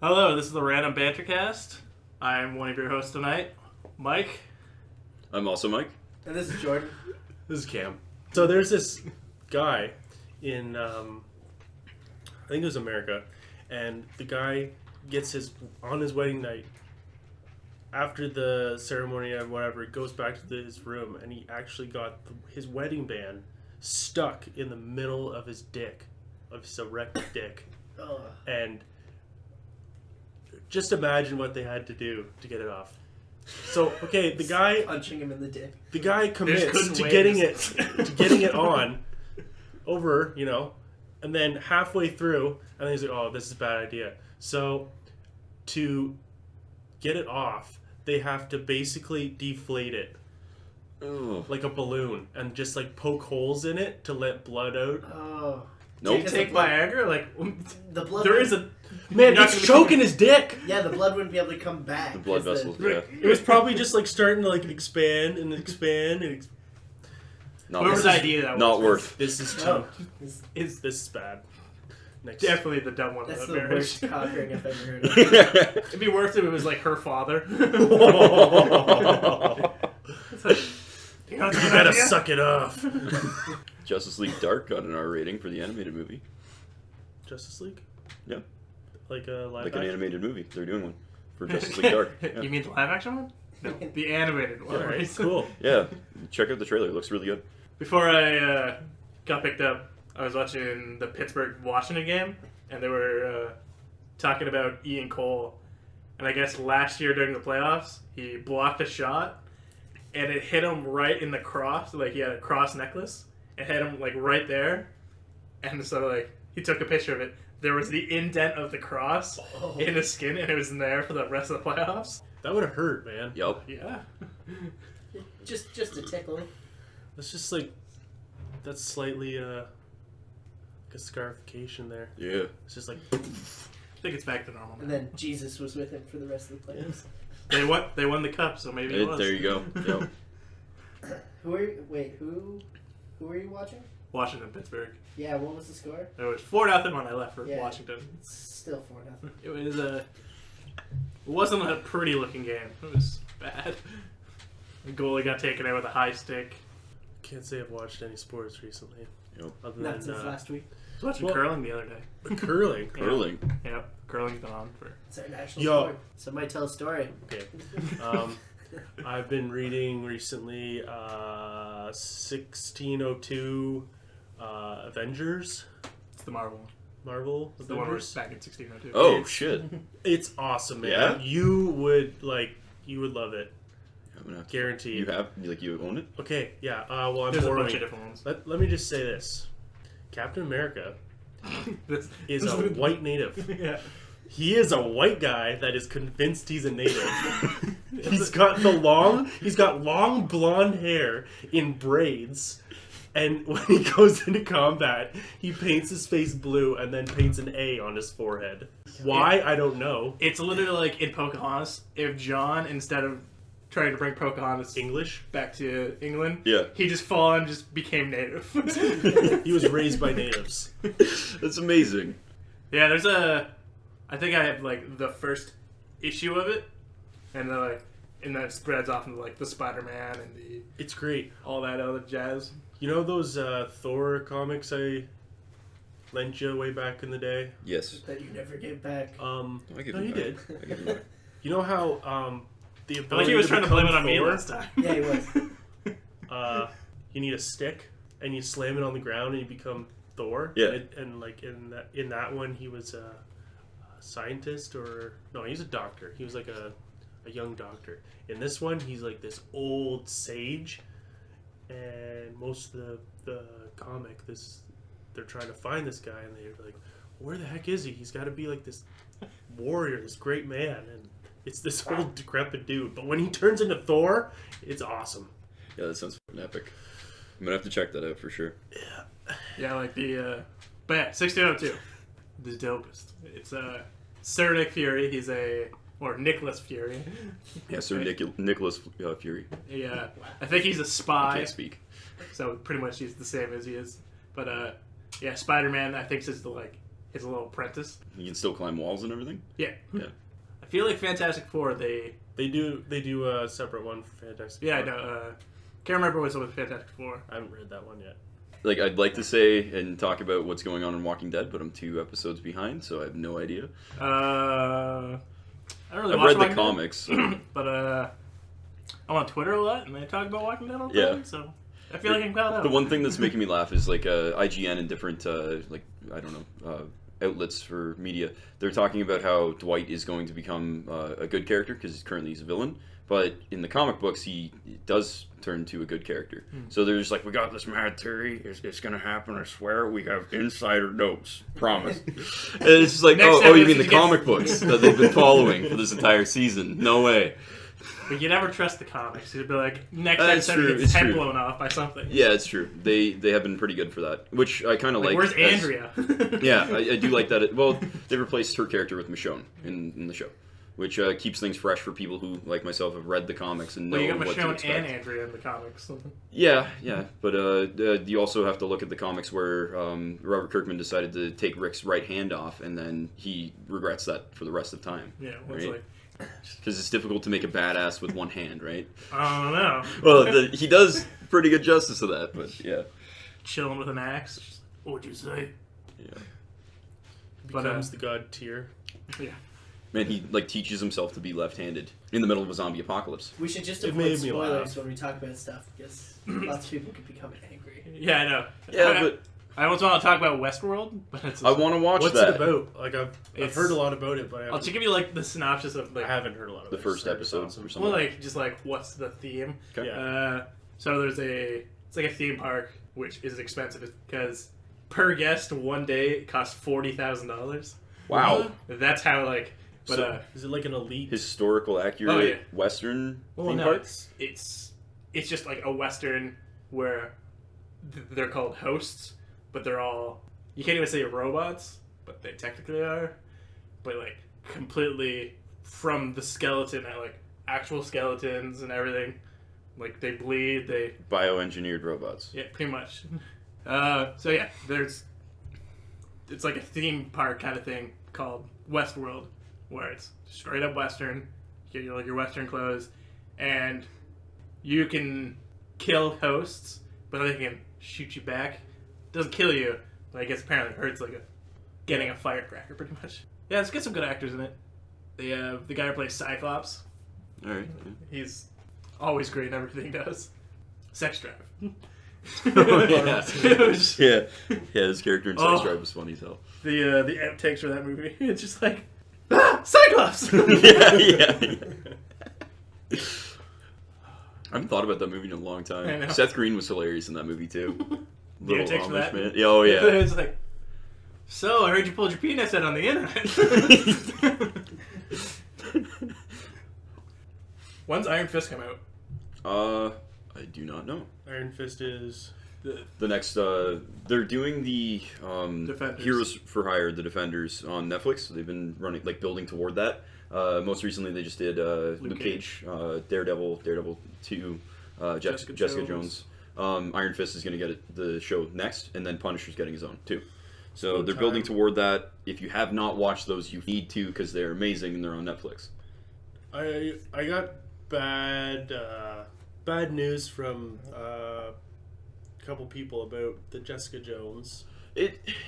Hello, this is the Random Banter Cast. I'm one of your hosts tonight, Mike. I'm also Mike. And this is Jordan. This is Cam. So there's this guy in, I think it was America, and the guy gets on his wedding night, after the ceremony or whatever, he goes back to his room, and he actually got his wedding band stuck in the middle of his dick, of his erect dick. Oh. And just imagine what they had to do to get it off. So, okay, the guy Punching him in the dick. The guy commits couldn't to wait. getting it on over, and then halfway through, and then he's like, "Oh, this is a bad idea." So, to get it off, they have to basically deflate it like a balloon and just like poke holes in it to let blood out. Oh. Nope. Do you take Viagra? Like, The blood. there is a... Man, You're not it's gonna be- choking his dick. Yeah, the blood wouldn't be able to come back. The blood 'cause vessels, the- yeah. It was probably just like starting to like expand and expand and Not Whoever's worth. idea that Not was. worth. this is too. Oh, Is This is bad. Next. definitely the dumb one that's of the the marriage. worst cock ring I've ever heard of. It'd be worse if it was like her father. It's like, you know, You gotta suck it off. Justice League Dark got an R rating for the animated movie. Justice League? Yeah. Like a live Like an action? animated movie. They're doing one for Justice League Dark. Yeah. You mean the live action one? No, the animated one. Alright, cool. Yeah. Check out the trailer. It looks really good. Before I got picked up, I was watching the Pittsburgh-Washington game, and they were talking about Ian Cole. And I guess last year during the playoffs, he blocked a shot, and it hit him right in the cross. Like, he had a cross necklace. It hit him, like, right there. And so, like, he took a picture of it. There was the indent of the cross in his skin, and it was in there for the rest of the playoffs. That would have hurt, man. Yup. Yeah. Just a tickle. That's just like, that's slightly like a scarification there. Yeah. It's just like, I think it's back to normal And now. then Jesus was with him for the rest of the playoffs. They won the cup, so maybe it was. There you go. Yep. Who are you watching? Washington, Pittsburgh. Yeah, what was the score? It was 4-0 when I left for Yeah. Washington. It's still 4-0. It was it wasn't a pretty looking game. It was bad. The goalie got taken out with a high stick. can't say I've watched any sports recently. Yep. Other Not than since last week. I was watching Well- curling the other day. curling. Curling. Yep, curling's been on for... It's our national Yo. sport. Somebody tell a story. Okay. I've been reading recently 1602 Avengers. It's the Marvel one. Marvel It's the one where Avengers. it's back in 1602. Oh, shit. It's awesome, man. Yeah? You would love it. I'm gonna have to- Guaranteed. you own it? Okay, yeah. Well, I'm There's a bunch borrowing. of different ones. Let me just say this: Captain America This is a white native. Yeah. He is a white guy that is convinced he's a native. He's got long blonde hair in braids, and when he goes into combat, he paints his face blue and then paints an A on his forehead. Why? I don't know. It's literally like in Pocahontas, if John, instead of trying to bring Pocahontas English? back to England, Yeah. he just full on just became native. He was raised by natives. That's amazing. Yeah, I think I have like the first issue of it, and then it spreads off into like the Spider-Man and It's great. all that other jazz. You know those Thor comics I lent you way back in the day? Yes. That you never gave back. I give No, him you back. did. I give him back. You know how the I like ability he was trying to blame it become on me Thor, last time. Yeah, he was. You need a stick and you slam it on the ground and you become Thor. Yeah. And like in that one, he was a scientist he's a doctor. He was like a young doctor. In this one, he's like this old sage. And most of the comic, they're trying to find this guy, and they're like, where the heck is he? He's got to be like this warrior, this great man, and it's this old decrepit dude. But when he turns into Thor, it's awesome. Yeah, that sounds fucking epic. I'm gonna have to check that out for sure. Yeah, like but yeah, 1602, the dopest. It's Sir Nick Fury. Or Nicholas Fury. Yeah, Sir Nicholas Fury. Yeah, I think he's a I spy. can't speak. So pretty much he's the same as he is. But yeah, Spider-Man I think is the like his little apprentice. You can still climb walls and everything. Yeah. Yeah. I feel like Fantastic Four, They do a separate one for Fantastic yeah, I Four. know. Can't remember what's with Fantastic Four. I haven't read that one yet. Like, I'd like to say and talk about what's going on in Walking Dead, but I'm 2 episodes behind, so I have no idea. I don't really I've watch read the Walking Dead, comics. but I'm on Twitter a lot, and they talk about Walking Dead all the Yeah. time, so I feel like I'm caught up. The one thing that's making me laugh is like IGN and different like I don't know outlets for media. They're talking about how Dwight is going to become a good character because currently he's a villain, but in the comic books he does turn to a good character. So there's like, we got this mad theory. It's gonna happen. I swear. We have insider notes. Promise. And it's just like, Next oh, you mean episode the he comic gets- books that they've been following for this entire season? No way. But you never trust the comics. You'd be like, next That's episode true, he gets it's head true. blown off by something. Yeah, it's true. They have been pretty good for that, which I kind of like. Where's as- Andrea? Yeah, I do like that. Well, they replaced her character with Michonne in the show, which keeps things fresh for people who, like myself, have read the comics and know Well, you got what to Michonne expect. and Andrea in the comics. Yeah, but you also have to look at the comics where Robert Kirkman decided to take Rick's right hand off, and then he regrets that for the rest of time. Yeah, it's Right. like, Because it's difficult to make a badass with one hand, right? I don't know. Well, he does pretty good justice of that, but yeah. Chilling with an axe. What would you say? Yeah. But, Becomes the god tier. Yeah. Man, he like teaches himself to be left-handed in the middle of a zombie apocalypse. We should just It avoid made me spoilers laugh. when we talk about stuff because lots of people could become angry. Yeah, I know. Yeah, but I almost want to talk about Westworld, but it's. I want to watch What's that. it about? Like I've It's- heard a lot about it, but I'll just give you like the synopsis of I like. haven't heard a lot about The it. first So it's episode awesome. or something. Well, like just like what's the theme? Okay. Yeah. So it's like a theme park which is expensive because per guest one day it costs $40,000. Wow. That's how like. But So, is it like an elite? Historical, accurate Oh, yeah. Western well, theme no, park? it's just like a Western where they're called hosts, but they're all you can't even say robots, but they technically are. But like completely from the skeleton at like actual skeletons and everything. Like they bleed, they Bioengineered robots. yeah, pretty much. So yeah, it's like a theme park kind of thing called Westworld, where it's straight up Western. You get like your Western clothes, and you can kill hosts, but they can shoot you back. Doesn't kill you, but I guess apparently hurts like getting a firecracker, pretty much. Yeah, let's get some good actors in it. They have the guy who plays Cyclops. All right. He's always great in everything he does. Sex Drive. Oh, yeah. Huge. Yeah. Yeah, his character in Sex Oh. Drive was funny as hell. The outtakes for that movie, it's just like, Cyclops! yeah. I haven't thought about that movie in a long I know. time. Seth Green was hilarious in that movie too. The outtakes for that? man. Yeah, oh yeah. It's like, so I heard you pulled your penis out on the internet. When's Iron Fist come out? I do not know. Iron Fist is. The next, they're doing the Defenders. Heroes for Hire, the Defenders on Netflix. They've been running, like, building toward that. Most recently, they just did Luke Cage, Daredevil 2, Jessica Jones. Iron Fist is going to get the show next, and then Punisher's getting his own too. So they're building toward that. If you have not watched those, you need to because they're amazing and they're on Netflix. I got bad news from a couple people about the Jessica Jones.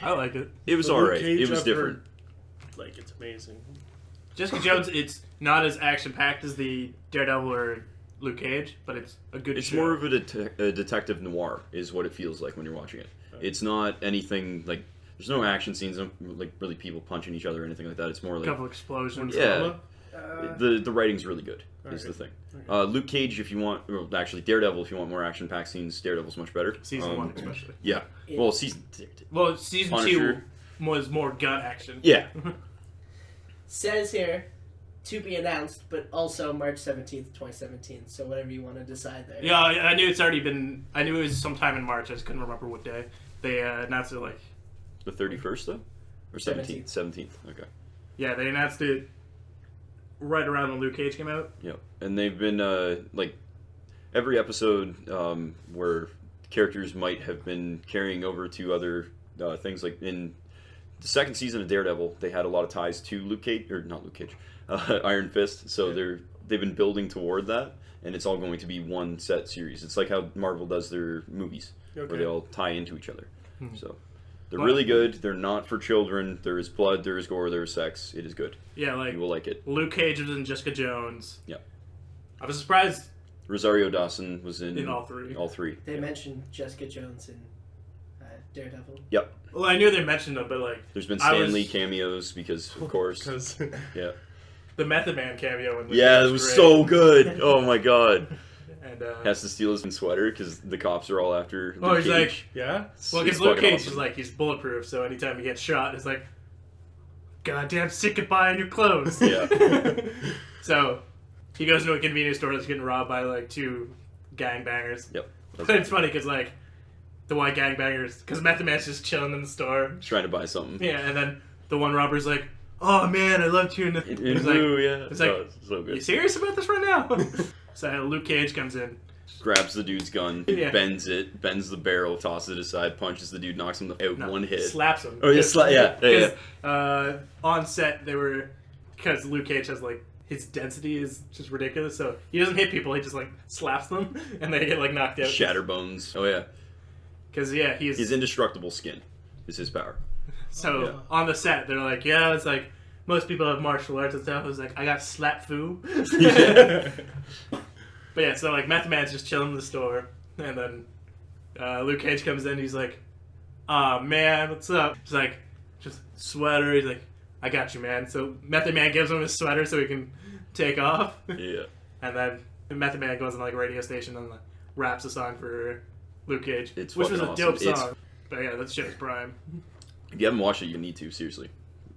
I like it. It was The all Luke right. Cage It was I've different. heard, like it's amazing. Jessica Jones, it's not as action-packed as the Daredevil or Luke Cage, but it's a good It's show. more of a detective noir, is what it feels like when you're watching it. It's not anything like. There's no action scenes, like really people punching each other or anything like that. It's more a like couple explosions. Yeah. Drama? the writing's really good. Is the thing. Luke Cage, if you want, well, actually Daredevil, if you want more action-packed scenes, Daredevil's much better. Season 1 especially. Yeah. Well, season. Well, season Punisher. 2 was more gun action. Yeah. Says here, to be announced, but also March 17th, 2017. So whatever you want to decide there. Yeah, I knew it's already been. I knew it was sometime in March. I just couldn't remember what day. They announced it like. The 31st though, or 17th. 17th. Okay. Yeah, they announced it right around when Luke Cage came out. Yep. And they've been like every episode where characters might have been carrying over to other things, like in the second season of Daredevil, they had a lot of ties to Iron Fist. So they've been building toward that, and it's all going to be one set series. It's like how Marvel does their movies, where they all tie into each other. So they're really good. They're not for children. There is blood, there is gore, there is sex. It is good. Yeah, like you will like it. Luke Cage was in Jessica Jones. Yeah. I was surprised. Rosario Dawson was in all three. All three. They mentioned Jessica Jones in Daredevil. Yep. Well, I knew they mentioned them, but like there's been Stan Lee cameos because, of course. Yeah. The Method Man cameo. In it was so good. Oh my god. And has to steal his sweater because the cops are all after. Oh, he's Cage. like, yeah. Well, because Luke Cage is like he's bulletproof, so anytime he gets shot, it's like, goddamn, stick goodbye on your clothes. Yeah. So he goes into a convenience store that's getting robbed by like two gangbangers. Yep. But it's funny because like the one gangbangers, because Method Man's just chilling in the store, he's trying to buy something. Yeah, and then the one robber's like, "Oh man, I loved you." In blue, yeah. It's like, so good. You serious about this right now? So Luke Cage comes in, grabs the dude's gun, bends the barrel, tosses it aside, punches the dude, knocks him out one hit, slaps him. Oh yeah. On set they were, because Luke Cage has like his density is just ridiculous, so he doesn't hit people, he just like slaps them and they get like knocked out. Shatter bones. Oh yeah. Because his indestructible skin is his power. So on the set they're like, yeah, it's like most people have martial arts and stuff. I was like, I got slap foo. But yeah, so like Method Man's just chilling in the store, and then Luke Cage comes in. He's like, "Aw, man, what's up?" He's like, "Just sweater." He's like, "I got you, man." So Method Man gives him his sweater so he can take off. Yeah. And then Method Man goes on like a radio station and like, raps a song for Luke Cage, which was a dope song. But yeah, that shit is prime. If you haven't watched it, you need to, seriously.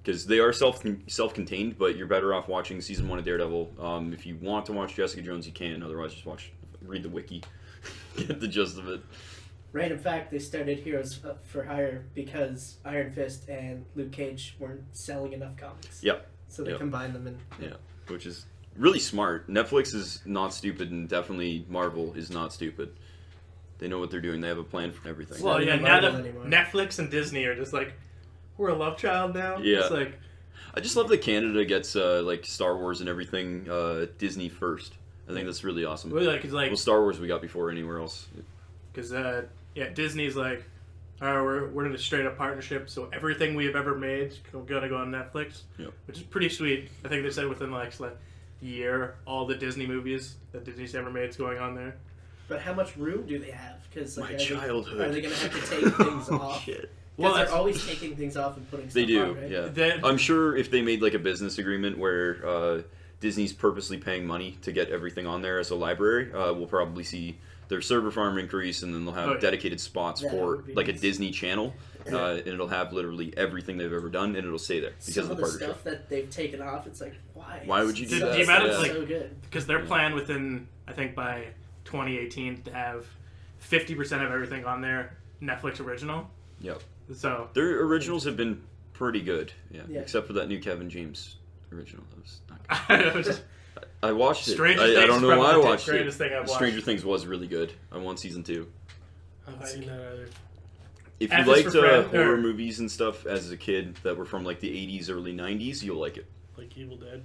Because they are self-contained, but you're better off watching season 1 of Daredevil. If you want to watch Jessica Jones, you can. Otherwise, just read the wiki, get the gist of it. Random fact: they started Heroes for Hire because Iron Fist and Luke Cage weren't selling enough comics. Yep. So they combined them and which is really smart. Netflix is not stupid, and definitely Marvel is not stupid. They know what they're doing. They have a plan for everything. Well, yeah. Now that Netflix and Disney are just like, we're a love child now. Yeah. It's like, I just love that Canada gets like Star Wars and everything Disney first. I think that's really awesome. Really, like, it's like, well, Star Wars we got before anywhere else. Because Disney's like, all right, we're in a straight up partnership, so everything we have ever made is gonna go on Netflix. Yep. Which is pretty sweet. I think they said within like a year, all the Disney movies that Disney's ever made is going on there. But how much room do they have? Because my childhood. Are they gonna have to take things off? Shit. Well, they're always taking things off and putting stuff on, right? Yeah. I'm sure if they made like a business agreement where Disney's purposely paying money to get everything on there as a library, we'll probably see their server farm increase, and then they'll have dedicated spots for like a Disney channel, and it'll have literally everything they've ever done, and it'll stay there because Some of the partnership. Stuff that they've taken off, it's like, why? Why would you do that? The amount of, so good. Because their plan within, I think by 2018 to have 50% of everything on there Netflix original. Yep. So their originals have been pretty good, except for that new Kevin James original. That was not good. I watched it. I don't know why I watched it. Stranger Things was really good. I want season 2. I haven't seen that either. If you liked horror movies and stuff as a kid that were from like the 80s, early 90s, you'll like it. Like Evil Dead?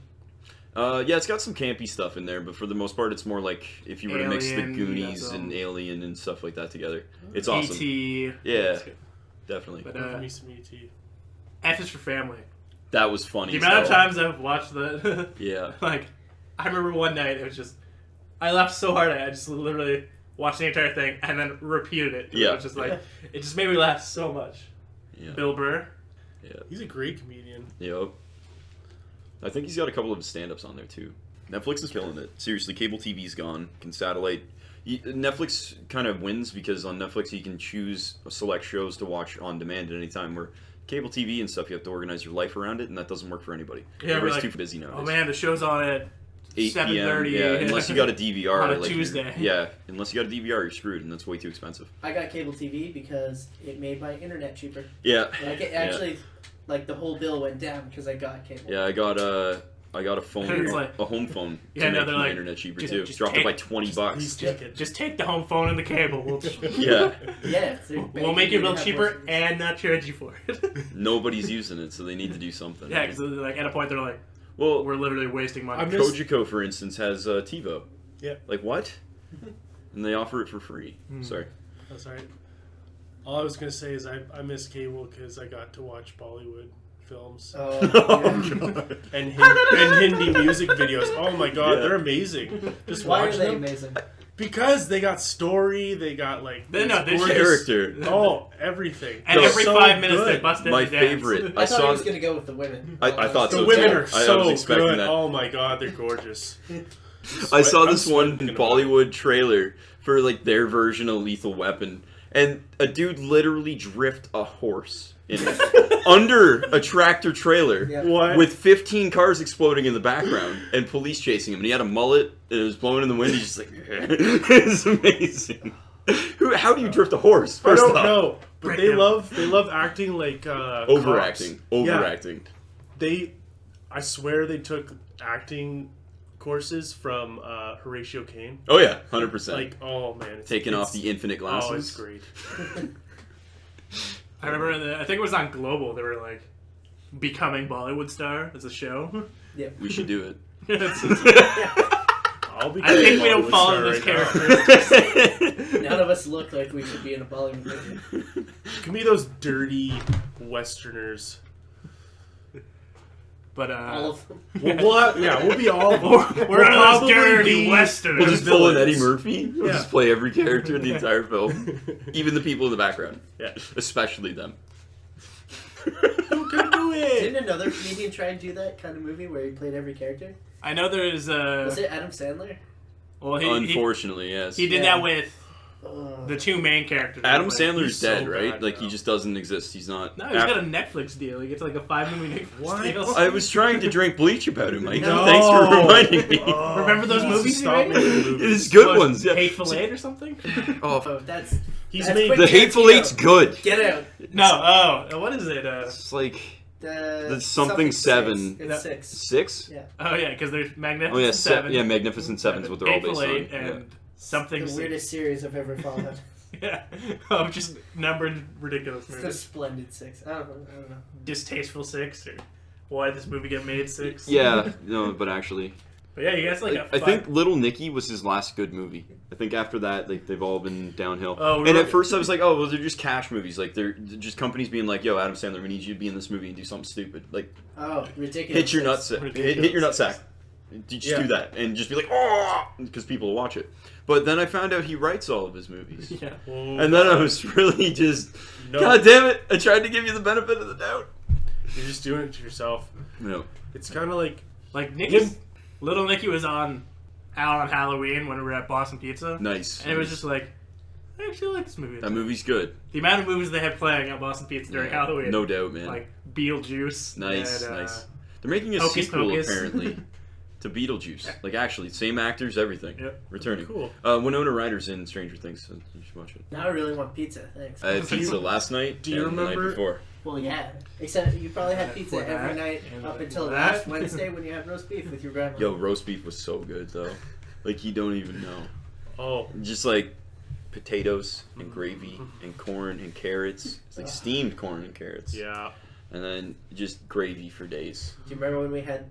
Yeah, it's got some campy stuff in there, but for the most part, it's more like if you were to mix the Goonies and Alien and stuff like that together. It's awesome. E.T. Yeah, definitely. But me some E.T. F is for Family. That was funny. The amount of times I've watched that. Yeah. Like, I remember one night, it was just, I laughed so hard, I just literally watched the entire thing and then repeated it. Yeah. It was just like, it just made me laugh so much. Yeah. Bill Burr. Yeah. He's a great comedian. Yep. I think he's got a couple of his stand-ups on there, too. Netflix is killing it. Seriously, cable TV's gone. Can satellite... Netflix kind of wins because on Netflix you can choose select shows to watch on demand at any time, where cable TV and stuff, you have to organize your life around it, and that doesn't work for anybody. Yeah, everybody's too busy nowadays. Oh man, the show's on at 8 p.m. 7:30. Yeah, unless you got a DVR. on a like Tuesday. Yeah, unless you got a DVR, you're screwed, and that's way too expensive. I got cable TV because it made my internet cheaper. Yeah. Like, it actually, like, the whole bill went down because I got cable. Yeah, I got a phone, It's like- a home phone Yeah, to no, make they're my like, internet cheaper just- too. just Dropped take- it by $20. Just take the home phone and the cable. Yeah, Yeah, We'll make it a little cheaper and not charge you for it. nobody's using it, so they need to do something. Yeah, because like at a point they're like, Well, we're literally wasting money. I miss- Kojiko, for instance, has TiVo. Yeah. Like what? And they offer it for free. Sorry. That's alright. All I was gonna say is I miss cable because I got to watch Bollywood films Oh, God. and Hindi music videos. Oh my god, Yeah. they're amazing. Just why are watch they them amazing? because they got story. They got like They- no, these they- gorgeous- Character. Oh, everything. and No, every so 5 minutes they good. bust in My to dance. favorite. I I thought he saw. was gonna go with the women. I thought The so women too. are I was so expecting good. that. Oh my god, they're gorgeous. I saw I'm this one sweating about Bollywood trailer for like their version of Lethal Weapon, and a dude literally drift a horse in it under a tractor trailer Yeah. What? with 15 cars exploding in the background and police chasing him. And he had a mullet and it was blowing in the wind. He's just like, it's amazing. How do you drift a horse? I First don't off, know, but Right they now. love acting like overacting, cops. Yeah. overacting. I swear they took acting courses from Horatio Caine. Oh yeah, 100%. Like, oh man, Taking off the infinite glasses. Oh, it's great. I remember, I think it was on Global. They were like, becoming Bollywood star as a show. We should do it. I'll be. I think we don't Bollywood follow star this right now. character. None of us look like we should be in a Bollywood movie. Give me those dirty Westerners. But All of them. We'll be all. we're on probably those dirty be- Westerners. We'll just pull in villains. Eddie Murphy. We'll Yeah. just play every character in the entire film, even the people in the background, Yeah. especially them. Who could do it? Didn't another comedian try and do that kind of movie where he played every character? I know there's Was it Adam Sandler? well he Unfortunately, yes. did Yeah. that with the two main characters. Adam Like, Sandler's He's so dead, right? bad like now. he just doesn't exist. He's not. No, he's got a Netflix deal. He gets like a 5-movie Netflix What? deal. I was trying to drink bleach about him, Mike. No. Thanks for reminding me. Oh, Remember those he needs to movies he Stop made? making movies. It's good What, ones. Yeah. Hateful Eight or something? Oh, Oh, that's He's That's made quick. the Hateful Tarantino. Eight's good. Get out. No. Oh, what is it? It's like The something seven. It's That- 6. 6. Yeah. Oh yeah, because there's Magnificent Oh yeah, Seven. yeah. Magnificent Seven's what they're all based Hateful on. Eight and something. The weirdest series I've ever followed. Yeah. Oh, just numbered ridiculous It's the movies. Splendid 6. I don't know. Distasteful 6 or why this movie get made 6. Yeah, no, but actually, But yeah, you guys like I think Little Nicky was his last good movie. I think after that, like they've all been downhill. Oh, and really? at first I was like, oh, well, they're just cash movies. Like they're just companies being like, yo, Adam Sandler, we need you to be in this movie and do something stupid. Like Oh, ridiculous. hit your nutsack, hit your nutsack. Just Yeah. do that and just be like, oh, because people will watch it. But then I found out he writes all of his movies. Yeah. Oh, And then I was really just, No. God damn it! I tried to give you the benefit of the doubt. You're just doing it to yourself. No. It's kind of like Like Nicky, Little Nicky was on Halloween when we were at Boston Pizza, Nice. and it was just like, I actually like this movie. That movie's good. The amount of movies they have playing at Boston Pizza during Yeah, Halloween, no doubt, man. like Beetlejuice. Nice, and, nice. They're making a Hocus sequel Pocus. apparently to Beetlejuice. Like actually, same actors, everything. Yep. Returning. cool. Winona Ryder's in Stranger Things, so you should watch it. Now I really want pizza. Thanks. I had pizza last night. do you and the night remember- before. Well, yeah. Except you probably had pizza For every that, night and up then until for last that. Wednesday when you had roast beef with your grandma. Yo, roast beef was so good though. Like you don't even know. oh, Just like potatoes and gravy and corn and carrots. It's like steamed corn and carrots. yeah. And then just gravy for days. Do you remember when we had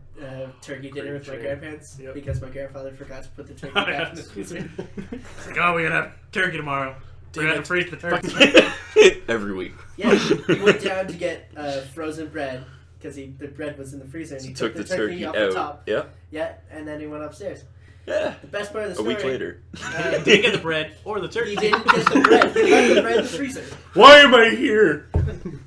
turkey dinner with my Gravy train. grandparents? Yep. Because my grandfather forgot to put the turkey Oh, back in the freezer. It's like, oh, we gotta have turkey tomorrow. We're Damn gonna it. freeze the turkey. Every week. Yeah, he went down to get frozen bread because the bread was in the freezer and he He took took the turkey off out. the top. Yeah. Yeah, and then he went upstairs. Yeah. The best part of the A story. week later. Uh, Didn't get the bread or the turkey. He didn't get the bread. He left the bread in the freezer. Why am I here?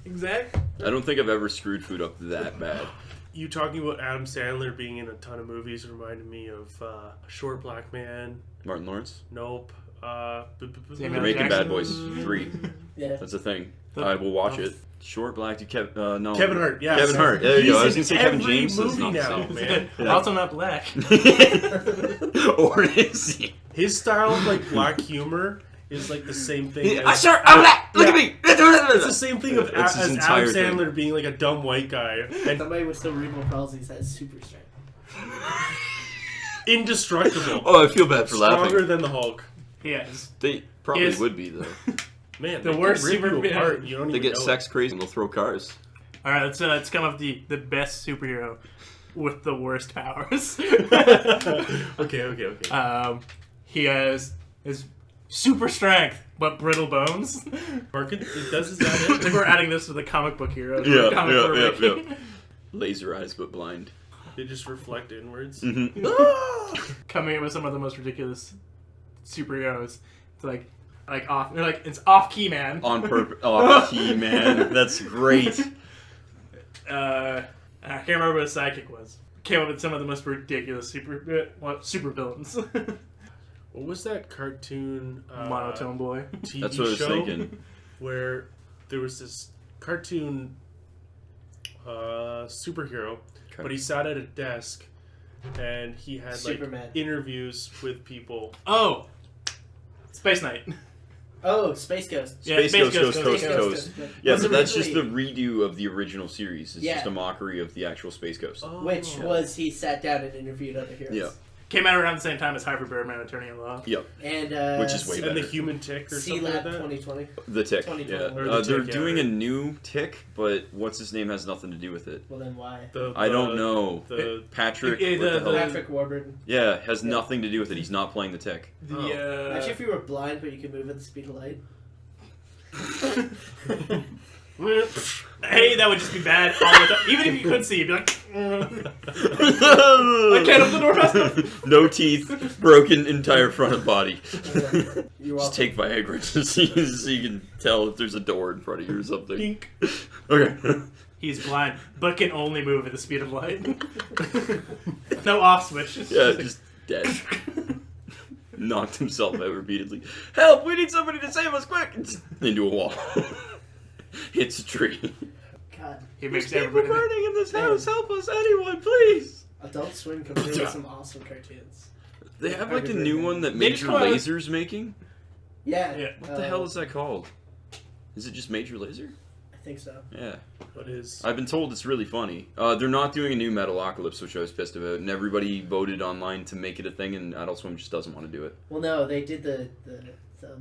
Exactly. I don't think I've ever screwed food up that bad. You talking about Adam Sandler being in a ton of movies reminded me of Short Black Man. Martin Lawrence. Nope. Samuel Making Jackson. Bad Boys 3. Yeah. That's a thing. The- I will watch it. Short Black. No. Kevin Hart, yes. Kevin Hart. There you go. I was He's gonna say in Kevin every James is movie not the now, same. man. Yeah. Also not black. Or is he? His style of like black humor is like the same thing. I sure. I'm black. Look at me. It's the same thing of That's his as entire Adam thing. Sandler being like a dumb white guy. And Somebody with cerebral palsy has super strength. Indestructible. Oh, I feel bad for Stronger laughing. than the Hulk. Yes. They probably Yes. would be, though. Man, The they worst can rip you superhero- apart. You don't They even get know sex crazy and they'll throw cars. All right, let's come up with the best superhero with the worst powers. Okay. He has his super strength but brittle bones. Market, it does is that I think it? we're adding this to the comic book heroes. Yeah, Comic yeah, book yeah, ranking. Laser eyes but blind. They just reflect inwards. Mm-hmm. Coming in with some of the most ridiculous superheroes. It's like off. They're like it's off key man. On purpose. Oh, key, man. That's great. I can't remember what his sidekick was. Came up with some of the most ridiculous super villains. What was that cartoon? Monotone boy. TV That's what I was show thinking. where there was this cartoon superhero, Okay. but he sat at a desk and he had Superman. like interviews with people. Oh, Space Knight. Oh, Space Ghost. Yeah, Space Ghost, Coast Space to Ghost. Coast. Yeah, Was but that's just the originally- redo of the original series. It's Yeah. just a mockery of the actual Space Ghost. Oh. Which was he sat down and interviewed other heroes. Yeah. Came out around the same time as Harvey Birdman, Attorney at Law. Yep. And Which is way and the better. Human Tick or something C-Lab like that. 2020. The Tick. 2020. Yeah. Or the They're Tick, yeah, doing a right. new Tick, but what's his name has nothing to do with it. Well, then why? I don't know. The Patrick. Yeah, what the hell? Patrick Warburton. Yeah, has Yeah. nothing to do with it. He's not playing the Tick. The Actually, if you were blind but you could move at the speed of light. hey, that would just be bad all the time. Even if you could see, you'd be like, I can't open the door fast enough. No teeth, broken entire front of body. You're Just welcome. take Viagra to see so you can tell if there's a door in front of you or something. Dink. Okay. He's blind, but can only move at the speed of light. No off switch. Yeah, just dead. Knocked himself out repeatedly. Help! We need somebody to save us quick! Into a wall. Hits a tree. God. He There's makes people everybody. burning in this house. Help us, anyone, please! Adult Swim comes in with some awesome cartoons. They have like a new one that They just Major come out- Laser's making. Yeah. Yeah. What the hell is that called? Is it just Major Laser? I think so. Yeah. What is? I've been told it's really funny. They're not doing a new Metalocalypse, which I was pissed about, and everybody voted online to make it a thing, and Adult Swim just doesn't want to do it. Well, no, they did the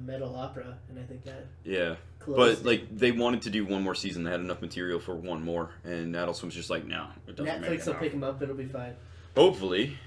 metal opera, and I think that Yeah. closed. But, like, they wanted to do one more season. They had enough material for one more, and Adult Swim's just like, no, it doesn't make Netflix will enough. pick them up. It'll be fine. Hopefully.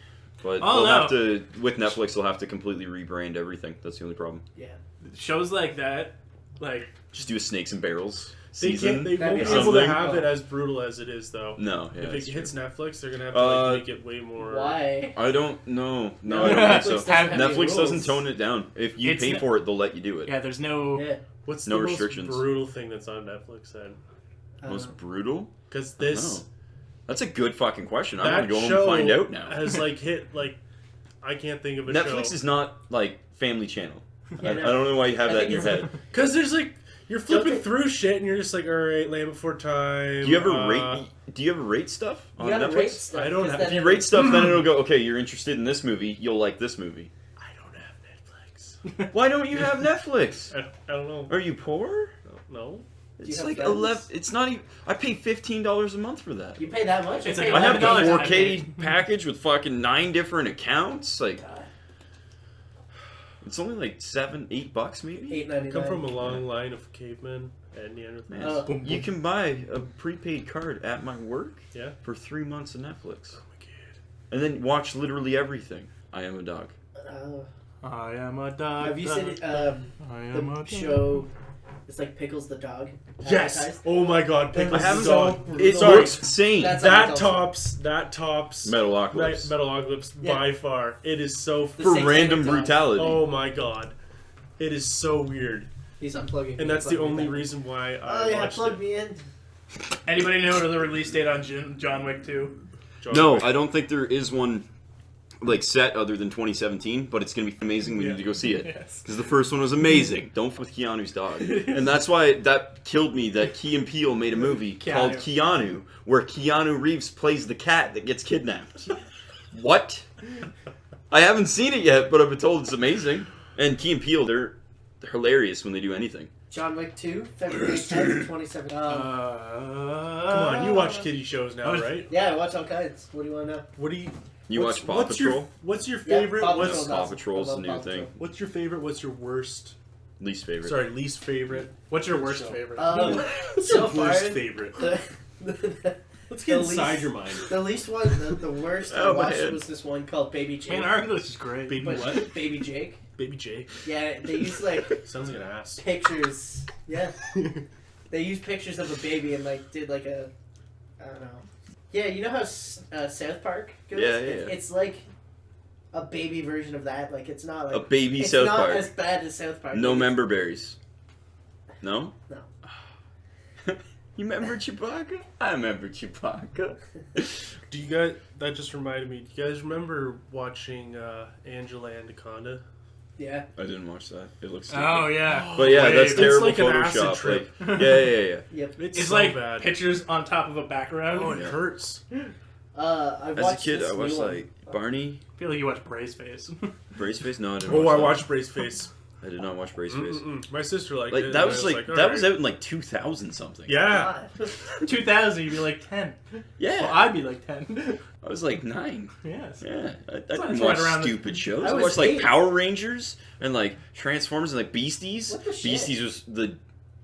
But Oh, they'll no. have to, with Netflix, they'll have to completely rebrand everything. That's the only problem. Yeah. Shows like that, like Just do a Snakes and Barrels They season. can't. They That'd won't be be able to something. have it as brutal as it is, though. No, yeah, if that's it true. hits Netflix, they're gonna have to like, make it way more. Why? I don't know. No, No, I don't Netflix think doesn't so. have any Netflix doesn't rules. tone it down. If you It's pay ne- for it, they'll let you do it. yeah. There's no. Yeah. What's No the restrictions. most brutal thing that's on Netflix then? Most brutal? Because I don't this know. That's a good fucking question. I that want to go home show and find out now. has like hit like I can't think of a Netflix show. is not like Family Channel. Yeah, I don't know why you have I that in think your it's- head. Because there's like you're flipping Don't they- through shit and you're just like, all right, Land Before Time. Do you ever rate? Do you ever rate stuff on You gotta Netflix? rate stuff. I don't 'cause have- then If you it- rate stuff, then it'll go. Okay, you're interested in this movie. You'll like this movie. I don't have Netflix. Why don't you have Netflix? I don't know. Are you poor? No. you It's have like friends? 11. It's not even. I pay $15 a month for that. You pay that much? It's pay like I have the $11 a 4K package with fucking 9 different accounts. Like, God, it's only like $7-8 maybe. $8.99. Come from a long line of cavemen and Neanderthals. Man, Oh. you can buy a prepaid card at my work Yeah. for 3 months of Netflix, Oh my god. and then watch literally everything. I am a dog. Oh. I am a dog. Have you seen it, I am a the dog. show? It's like Pickles the dog. Yes. advertised? Oh my god. It I was haven't. so It brutal. looks insane. That's- That tops Metalocalypse Metalocalypse Yeah. by far. It is so The for satanic random dog. brutality. Oh my god. It is so weird. He's unplugging. me. And that's the Plug me only back. reason why I Oh yeah, watched plug it. me in. Anybody know the release date on John Wick 2? John No, Wick. I don't think there is one like set other than 2017, but it's gonna be amazing. We Yeah. need to go see it Yes. because the first one was amazing. Don't f with Keanu's dog, and that's why that killed me. That Key and Peele made a movie called Keanu, where Keanu Reeves plays the cat that gets kidnapped. What? I haven't seen it yet, but I've been told it's amazing. And Key and Peele, they're hilarious when they do anything. John Wick 2, February 10th, 2017. Come on, you watch kiddie shows now, right? Yeah, I watch all kinds. What do you want to know? What do you? You watch Paw Patrol? What's your Yeah, favorite? Paw what's Patrol. Paw Patrol's I the love new Paw thing. Patrol. what's your favorite? What's your worst? Least favorite. Sorry, least favorite. What's your worst So- favorite? What's So your far, worst favorite? Let's get the inside least- your mind. The least one, the worst I Oh, my watched head. was this one called Baby Jake. Man, our English is great. Baby But- what? Baby Jake. Baby Jake. Yeah, they use like Sounds like an ass. pictures. Yeah, they used pictures of a baby and like did like a, I don't know. Yeah, you know how South Park goes? Yeah, yeah, It's like a baby version of that. Like it's not like A baby it's South not Park. as bad as South Park. No It is- member berries. No? No. You remember Chewbacca? I remember Chewbacca. Do you guys? That just reminded me. Do you guys remember watching Angela Anaconda? Yeah. I didn't watch that. It looks stupid. Oh yeah. But yeah, Wait, that's it's terrible like an acid Photoshop. trip. Like, yeah. Yep. It's It's so like bad. pictures on top of a background. Oh, it Yeah. hurts. I As a watched kid, this I watched new one. like Barney, I feel like you watch Brace Face. Braceface. No, I didn't. Oh, watch I that. watched Braceface. I did not watch Braceface. My sister liked it. Like and that I was like all that was right. out in like 2000 something. Yeah. God. 2000, you'd be like 10. Yeah. Well, I'd be like 10. I was like 9. Yes. Yeah, I That's didn't right watch around the- stupid shows. I I was watched like 8. Power Rangers and like Transformers and like Beasties. What the shit? Beasties was the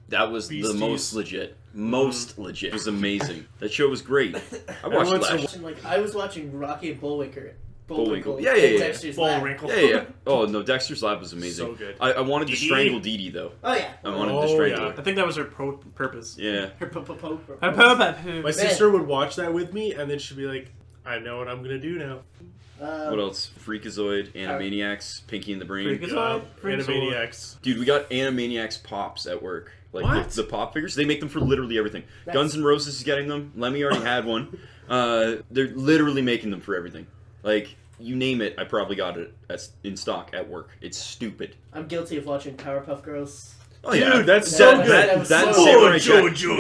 Beasties. the most legit. Most legit. It was amazing. That show was great. I watched Everyone's it so- last. Like I was watching Rocky and Bullwinkle. Bullwinkle. Yeah, and yeah, yeah. Dexter's Lab. Bullwinkle. Yeah. Oh no, Dexter's Lab was amazing. So good. I wanted to Dee Dee? strangle Dee Dee though. Oh yeah. I wanted to Oh, strangle yeah. her. I think that was her purpose. Yeah. Her po-po-po- My sister would watch that with me, and then she'd be like, "I know what I'm gonna do now." What else? Freakazoid, Animaniacs, Pinky and the Brain. Freakazoid? Animaniacs. Dude, we got Animaniacs pops at work. Like What? the pop figures, they make them for literally everything. That's- Guns N' Roses is getting them. Lemmy already had one. They're literally making them for everything. Like you name it, I probably got it in stock at work. It's stupid. I'm guilty of watching Powerpuff Girls. Oh Dude, that's so good. That was That so Samurai good. Jack.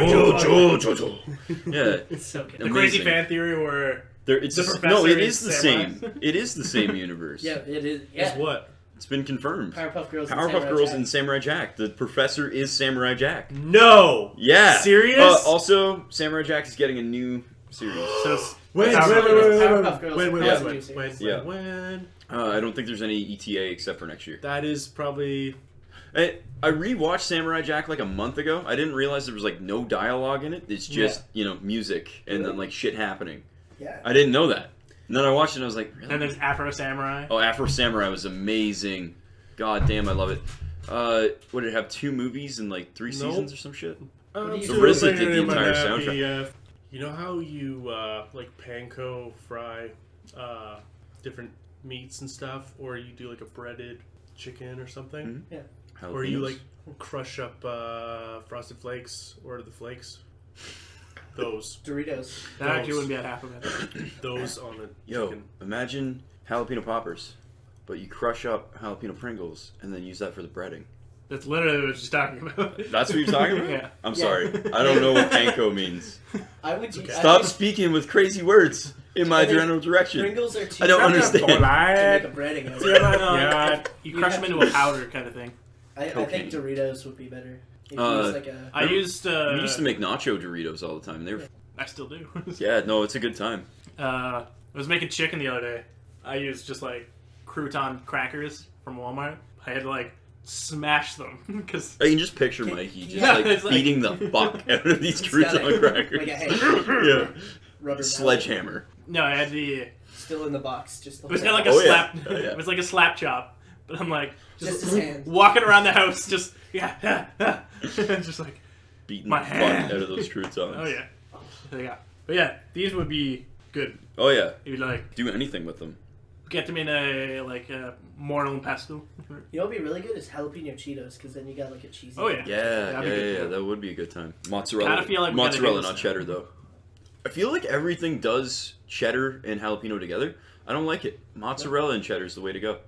Yeah, It's so good. The crazy Amazing. fan theory where it's The no, professor it is is the samurai. same. It is the same universe. Yeah, it is. Is Yeah. what? It's been confirmed. Powerpuff Girls. and Powerpuff Samurai Girls Jack. and Samurai Jack. The professor is Samurai Jack. No. Yeah. Serious? Also, Samurai Jack is getting a new series. so it's Wait, Powerpuff Powerpuff Girls when, has a when, new series. when, Yeah. when? I don't think there's any ETA except for next year. That is probably. I rewatched Samurai Jack like a month ago. I didn't realize there was like no dialogue in it. It's just music and then like shit happening. Yeah. I didn't know that. And then I watched it and I was like, really? and there's Afro Samurai. Oh, Afro Samurai was amazing. God damn, I love it. What did it have? 2 movies and like 3 Nope. seasons or some shit? do you So do? RZA did the entire soundtrack. You know how you like panko fry different meats and stuff, or you do like a breaded chicken or something, Mhm. or you Jalapenos? like crush up Frosted Flakes or the flakes. Those Doritos. That actually wouldn't be at half of it. those on a Yo, chicken. imagine jalapeno poppers, but you crush up jalapeno Pringles and then use that for the breading. That's literally what she's talking about. That's what you're talking about? Yeah. I'm Yeah. sorry. I don't know what panko means. I would. okay. I Stop think speaking with crazy words in my I think general direction. Pringles are too. I don't cheap understand. To make a breading. out of. Yeah. You crush them into a powder kind of thing. I Cocaine. think Doritos would be better. If you Uh, use like a. I used. We used to make nacho Doritos all the time. They were, I still do. yeah, no, it's a good time. I was making chicken the other day. I used just like crouton crackers from Walmart. I had to like smash them because I can just picture Mikey just Yeah, like it's like- beating the fuck out of these It's got crouton a- crackers. like a hammer. Yeah, Rubber sledgehammer. no, I had the. mallet, still in the box. Just the It was whole kind of like a Oh, yeah. slap. Oh, yeah. It was like a slap chop, but I'm like Just his hand. walking around the house, just just like Beating My the hand. fuck out of those croutons. oh yeah, but yeah, these would be good. Oh yeah, You'd like do anything with them. get them in a like a mortal and pestle. You know what'd be really good is jalapeno Cheetos, because then you got like a cheesy. Oh, yeah. Yeah, That'd be good yeah, too. that would be a good time. Mozzarella, Kinda feel like we gotta mozzarella, do not this. cheddar though. I feel like everything does cheddar and jalapeno together. I don't like it. Mozzarella and cheddar is the way to go.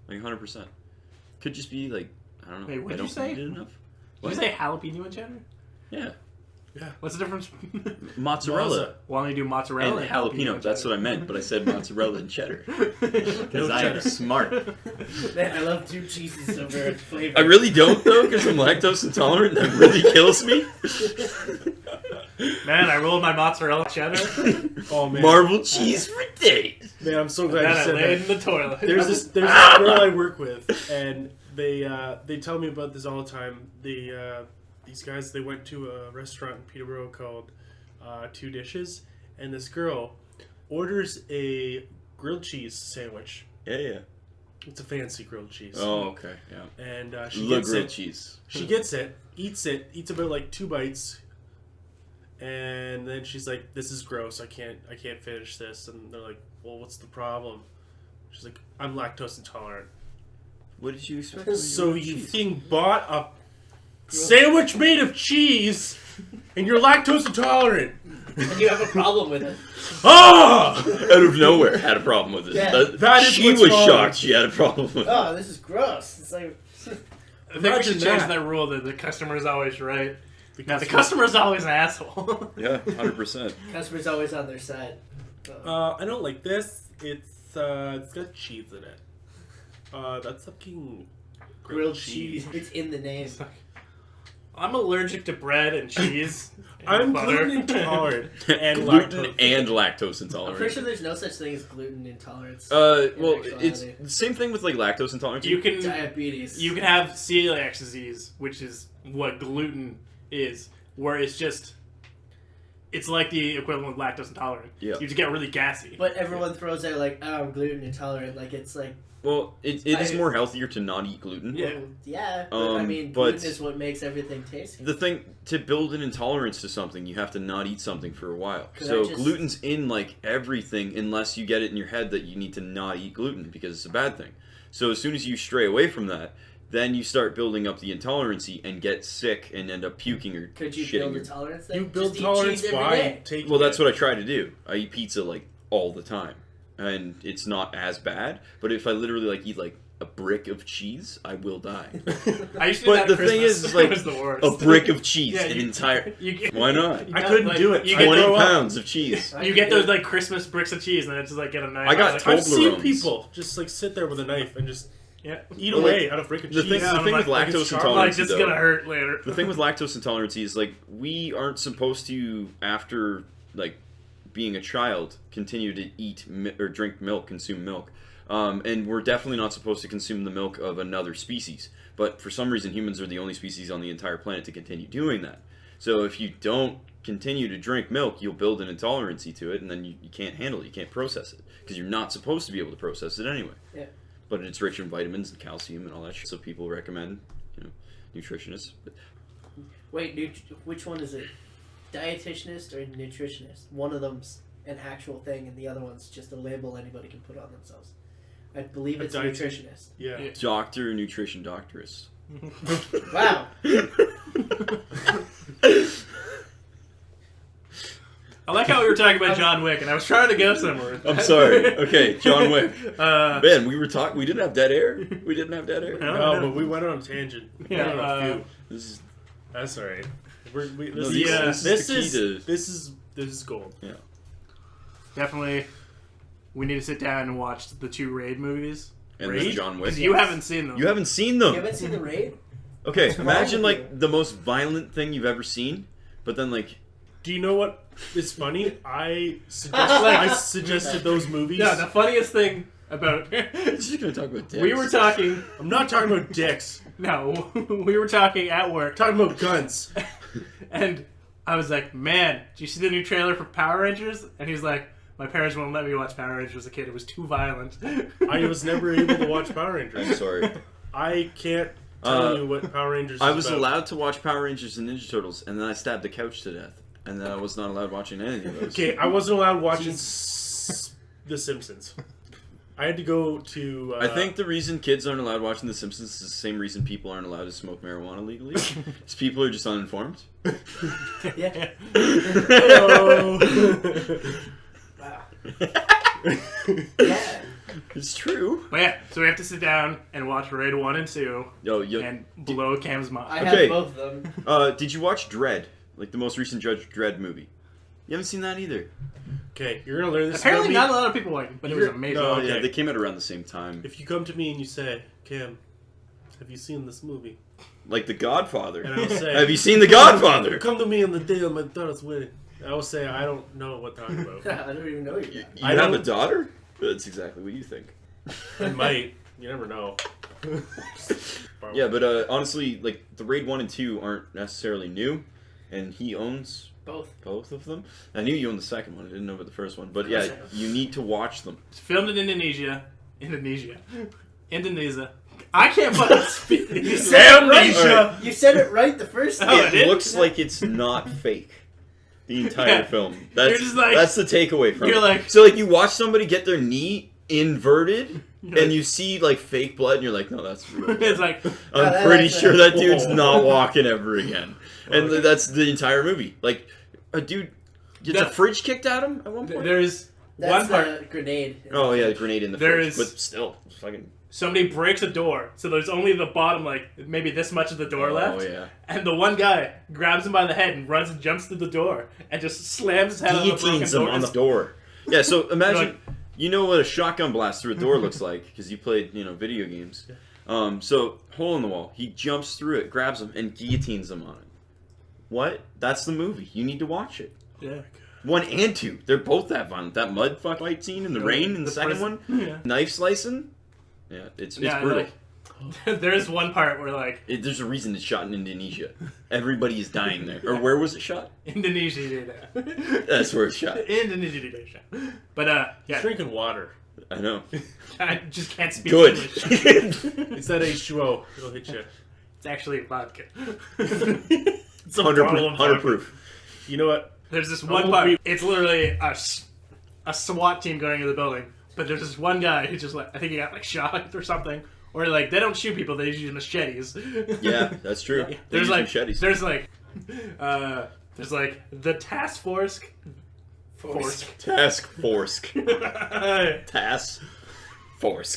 Like 100%. Could just be like I don't know. Wait, what'd I you don't say? eat it enough. Did you say jalapeno and cheddar? Yeah. What's the difference? Mozzarella. Why don't you do mozzarella And jalapeno. That's what I meant, but I said mozzarella and cheddar. Because I am smart. Man, I love two cheeses over flavor. I really don't, though, because I'm lactose intolerant. That really kills me. Man, I rolled my mozzarella cheddar. Oh man, Marbled cheese for days. man, I'm so And glad then you I said laid that. in the toilet. There's this girl I work with, and they tell me about this all the time. These guys, they went to a restaurant in Peterborough called Two Dishes, and this girl orders a grilled cheese sandwich. Yeah. It's a fancy grilled cheese. Oh, okay, yeah. And she Le gets grilled it. cheese. She gets it, eats about like 2 bites, and then she's like, "This is gross. I can't finish this." And they're like, "Well, what's the problem?" She's like, "I'm lactose intolerant." What did you expect? So you fucking bought a sandwich made of cheese, and you're lactose intolerant. And you have a problem with it. Ah! Out of nowhere, had a problem with it. Yeah. That is she what's was wrong. shocked she had a problem with it. Oh, this is gross. It's like... I think we should Imagine change that. that rule that the customer's always right. Now, the Because- customer's always an asshole. Yeah, 100%. Customer's always on their side. I don't like this. It's got cheese in it. That's fucking Grilled cheese. It's in the name. I'm allergic to bread and cheese. And I'm butter. gluten intolerant and Gluten lactose. and lactose I'm pretty intolerant. sure there's no such thing as gluten intolerance. Well, in it's actuality. the same thing with like lactose intolerance. You can Diabetes. you can have celiac disease, which is what gluten is, where it's like the equivalent of lactose intolerant. Yeah. You just get really gassy. But everyone throws out like, oh, I'm gluten intolerant. Like it's like, Well, it is more healthier to not eat gluten. Yeah. well, yeah. But I mean, but- gluten is what makes everything tasty. The thing, to build an intolerance to something, you have to not eat something for a while. 'Cause So I just- gluten's in like everything unless you get it in your head that you need to not eat gluten because it's a bad thing. So as soon as you stray away from that, then you start building up the intolerance and get sick and end up puking or Could you shitting. build your- a tolerance then? You build Just eat tolerance cheese every by day. taking. Well, that's it. what I try to do. I eat pizza like all the time, and it's not as bad. But if I literally like eat like a brick of cheese, I will die. I used to do But that the at thing Christmas. is, like, it was the worst. A brick of cheese, Yeah, an you- entire. You get, Why not? you I got, couldn't like, do it. You I get, 20 grow up. pounds of cheese. you get those like Christmas bricks of cheese, and then just like get a knife. I got like, told- I've seen Toblerones. people just like sit there with a knife and just yeah. eat Well, away out of brick of the cheese. thing- Yeah, the I'm thing like, with like, it's lactose charred. Like intolerance, it's though, gonna hurt later. the thing with lactose intolerance is like we aren't supposed to, after like being a child, continue to eat or drink milk, consume milk. And we're definitely not supposed to consume the milk of another species. But for some reason, humans are the only species on the entire planet to continue doing that. So if you don't continue to drink milk, you'll build an intolerance to it, and then you can't handle it. You can't process it because you're not supposed to be able to process it anyway. Yeah. But it's rich in vitamins and calcium and all that shit. So people recommend, nutritionists. But Wait, which one is it? Dietitianist or nutritionist? One of them's an actual thing, and the other one's just a label anybody can put on themselves. I believe A it's a diet- nutritionist. Yeah. doctor, nutrition doctoress. Wow. I like how we were talking about John Wick, and I was trying to go somewhere. with I'm that. sorry. Okay, John Wick. Uh, Man, we didn't have dead air. We didn't have dead air. No. No, but we went on a tangent. We Yeah, went on a few. This is That's all right. This, No, is, yeah, this this is the key to. this is gold. definitely, we need to sit down and watch the 2 Raid movies. And Raid? this John Wick. Because you haven't seen them. You haven't seen You them. haven't seen the raid? Okay, What's wrong imagine with like the most violent thing you've ever seen, but then like Do you know what is funny? I suggested those movies. Yeah, the funniest thing about it's just gonna talk about dicks. we were talking. I'm not talking about dicks. No, we were talking at work, I'm talking about guns. and I was like, "Man, did you see the new trailer for Power Rangers?" And he's like, "My parents wouldn't let me watch Power Rangers as a kid. It was too violent." I was never able to watch Power I'm Rangers. sorry. I can't tell you what Power Rangers. I is was about. allowed to watch Power Rangers and Ninja Turtles, and then I stabbed the couch to death, and then I was not allowed watching any of those. Okay, I wasn't allowed watching The Simpsons. I had to go to. I think the reason kids aren't allowed watching The Simpsons is the same reason people aren't allowed to smoke marijuana legally. Is people are just uninformed. Yeah. Wow. Yeah. It's true. But yeah, so we have to sit down and watch Raid 1 and 2 Yo, and blow Cam's mind. I Okay. have both of them. did you watch Dread? like the most recent Judge Dredd movie. You haven't seen that either. Okay, you're gonna learn this. Apparently, movie. not a lot of people like it, but it was amazing. No, Oh okay. yeah, they came out around the same time. If you come to me and you say, Cam, have you seen this movie? Like The Godfather. And I'll say, Have you seen The Godfather? Come to me on the day of my daughter's wedding. I will say, I don't know what to talk about. I don't even know you. You I have a don't- daughter? That's exactly what you think. I might. You never know. Yeah, but honestly, like the Raid 1 and 2 aren't necessarily new, and he owns Both. of them. I knew you owned the second one. I didn't know about the first one, but yeah, you need to watch them. It's filmed in Indonesia. I can't fucking speak. You said it right. Amnesia. You said it right the first Oh, time. I It did? looks like it's not fake. The entire Yeah. film. You're That's just like- that's the takeaway from you're it. like- So like you watch somebody get their knee inverted, You're and like- you see like fake blood, and you're like, no, that's real. It's like, I'm that- pretty that's sure a- that dude's not walking ever again. And Okay. that's the entire movie. Like, a dude gets a That- fridge kicked at him at one point. there's That's one part. the grenade. Oh yeah, the grenade in the There fridge. is- But still, fucking. Somebody breaks a door, so there's only the bottom, like maybe this much of the door left. Oh yeah. And the one guy grabs him by the head and runs and jumps through the door and just slams his head on the broken Guillotines him door. on the door. Yeah. So imagine, Like- you know what a shotgun blast through a door looks like because you played, video games. So hole in the wall. He jumps through it, grabs him, and guillotines him on it. What? That's the movie. You need to watch it. Yeah. 1 and 2. They're both that violent. That mud fuck fight scene in the rain in the second prison- one. Yeah. Knife slicing. Yeah, it's Yeah, brutal. There's one part where like There's a reason it's shot in Indonesia. Everybody is dying there. Or where was it shot? Indonesia did that. That's where it's shot. Indonesia did that. But yeah, He's drinking water. I know. I just can't speak Good. English. It's that H2O. It'll hit you. It's actually vodka. It's a 100 bottle of vodka. proof. You know what? There's this I one won't part. be- It's literally a SWAT team going into the building. But there's this one guy who just like I think he got like shot or something. Or like they don't shoot people, they just use machetes. Yeah, that's true. They There's use like machetes. there's like the task force. Task Force. Task Force.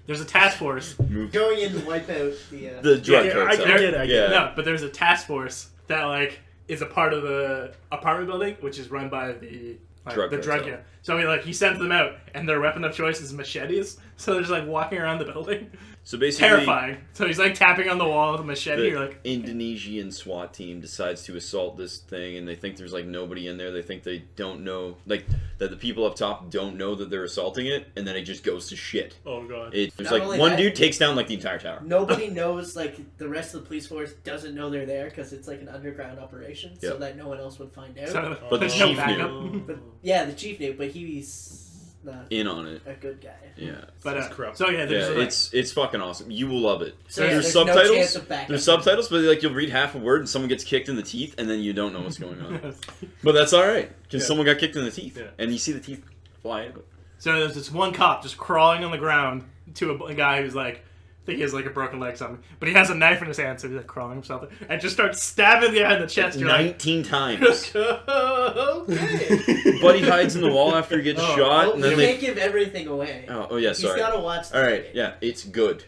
There's a task force. Move. Going in to wipe out the. The drug Yeah, cartel. I get it, I get it. No, but there's a task force that like is a part of the apartment building, which is run by the Drug drug cartel. cartel. So he sends them out, and their weapon of choice is machetes. So they're just like walking around the building, So basically, terrifying. So he's like tapping on the wall with a machete. the You're like, Indonesian SWAT team decides to assault this thing, and they think there's like nobody in there. They think they don't know, like that the people up top don't know that they're assaulting it, and then it just goes to shit. Oh god. There's Not like only one that- dude takes down like the entire tower. Nobody knows, like, the rest of the police force doesn't know they're there because it's like an underground operation, so Yep. that no one else would find out. so But the there's no chief knew. backup. But yeah, the chief knew, but he's not In on it. a good guy. Yeah. But It's corrupt. so yeah, Yeah, there's like, it's fucking awesome. You will love it. So yeah, there's there's no subtitles. chance of backup. There's subtitles, but like you'll read half a word and someone gets kicked in the teeth, and then you don't know what's going on. But that's all right because Yeah. someone got kicked in the teeth, Yeah. and you see the teeth fly out. So there's this one cop just crawling on the ground to a guy who's like, I think he has like a broken leg or something, but he has a knife in his hand, so he's like crawling himself and just starts stabbing the guy in the chest. You're 19 times. like, okay. Buddy hides in the wall after he gets Oh, shot, Well, and you then can't they. give everything away. Oh yeah, He's sorry. got to watch. All right, movie. yeah, it's good.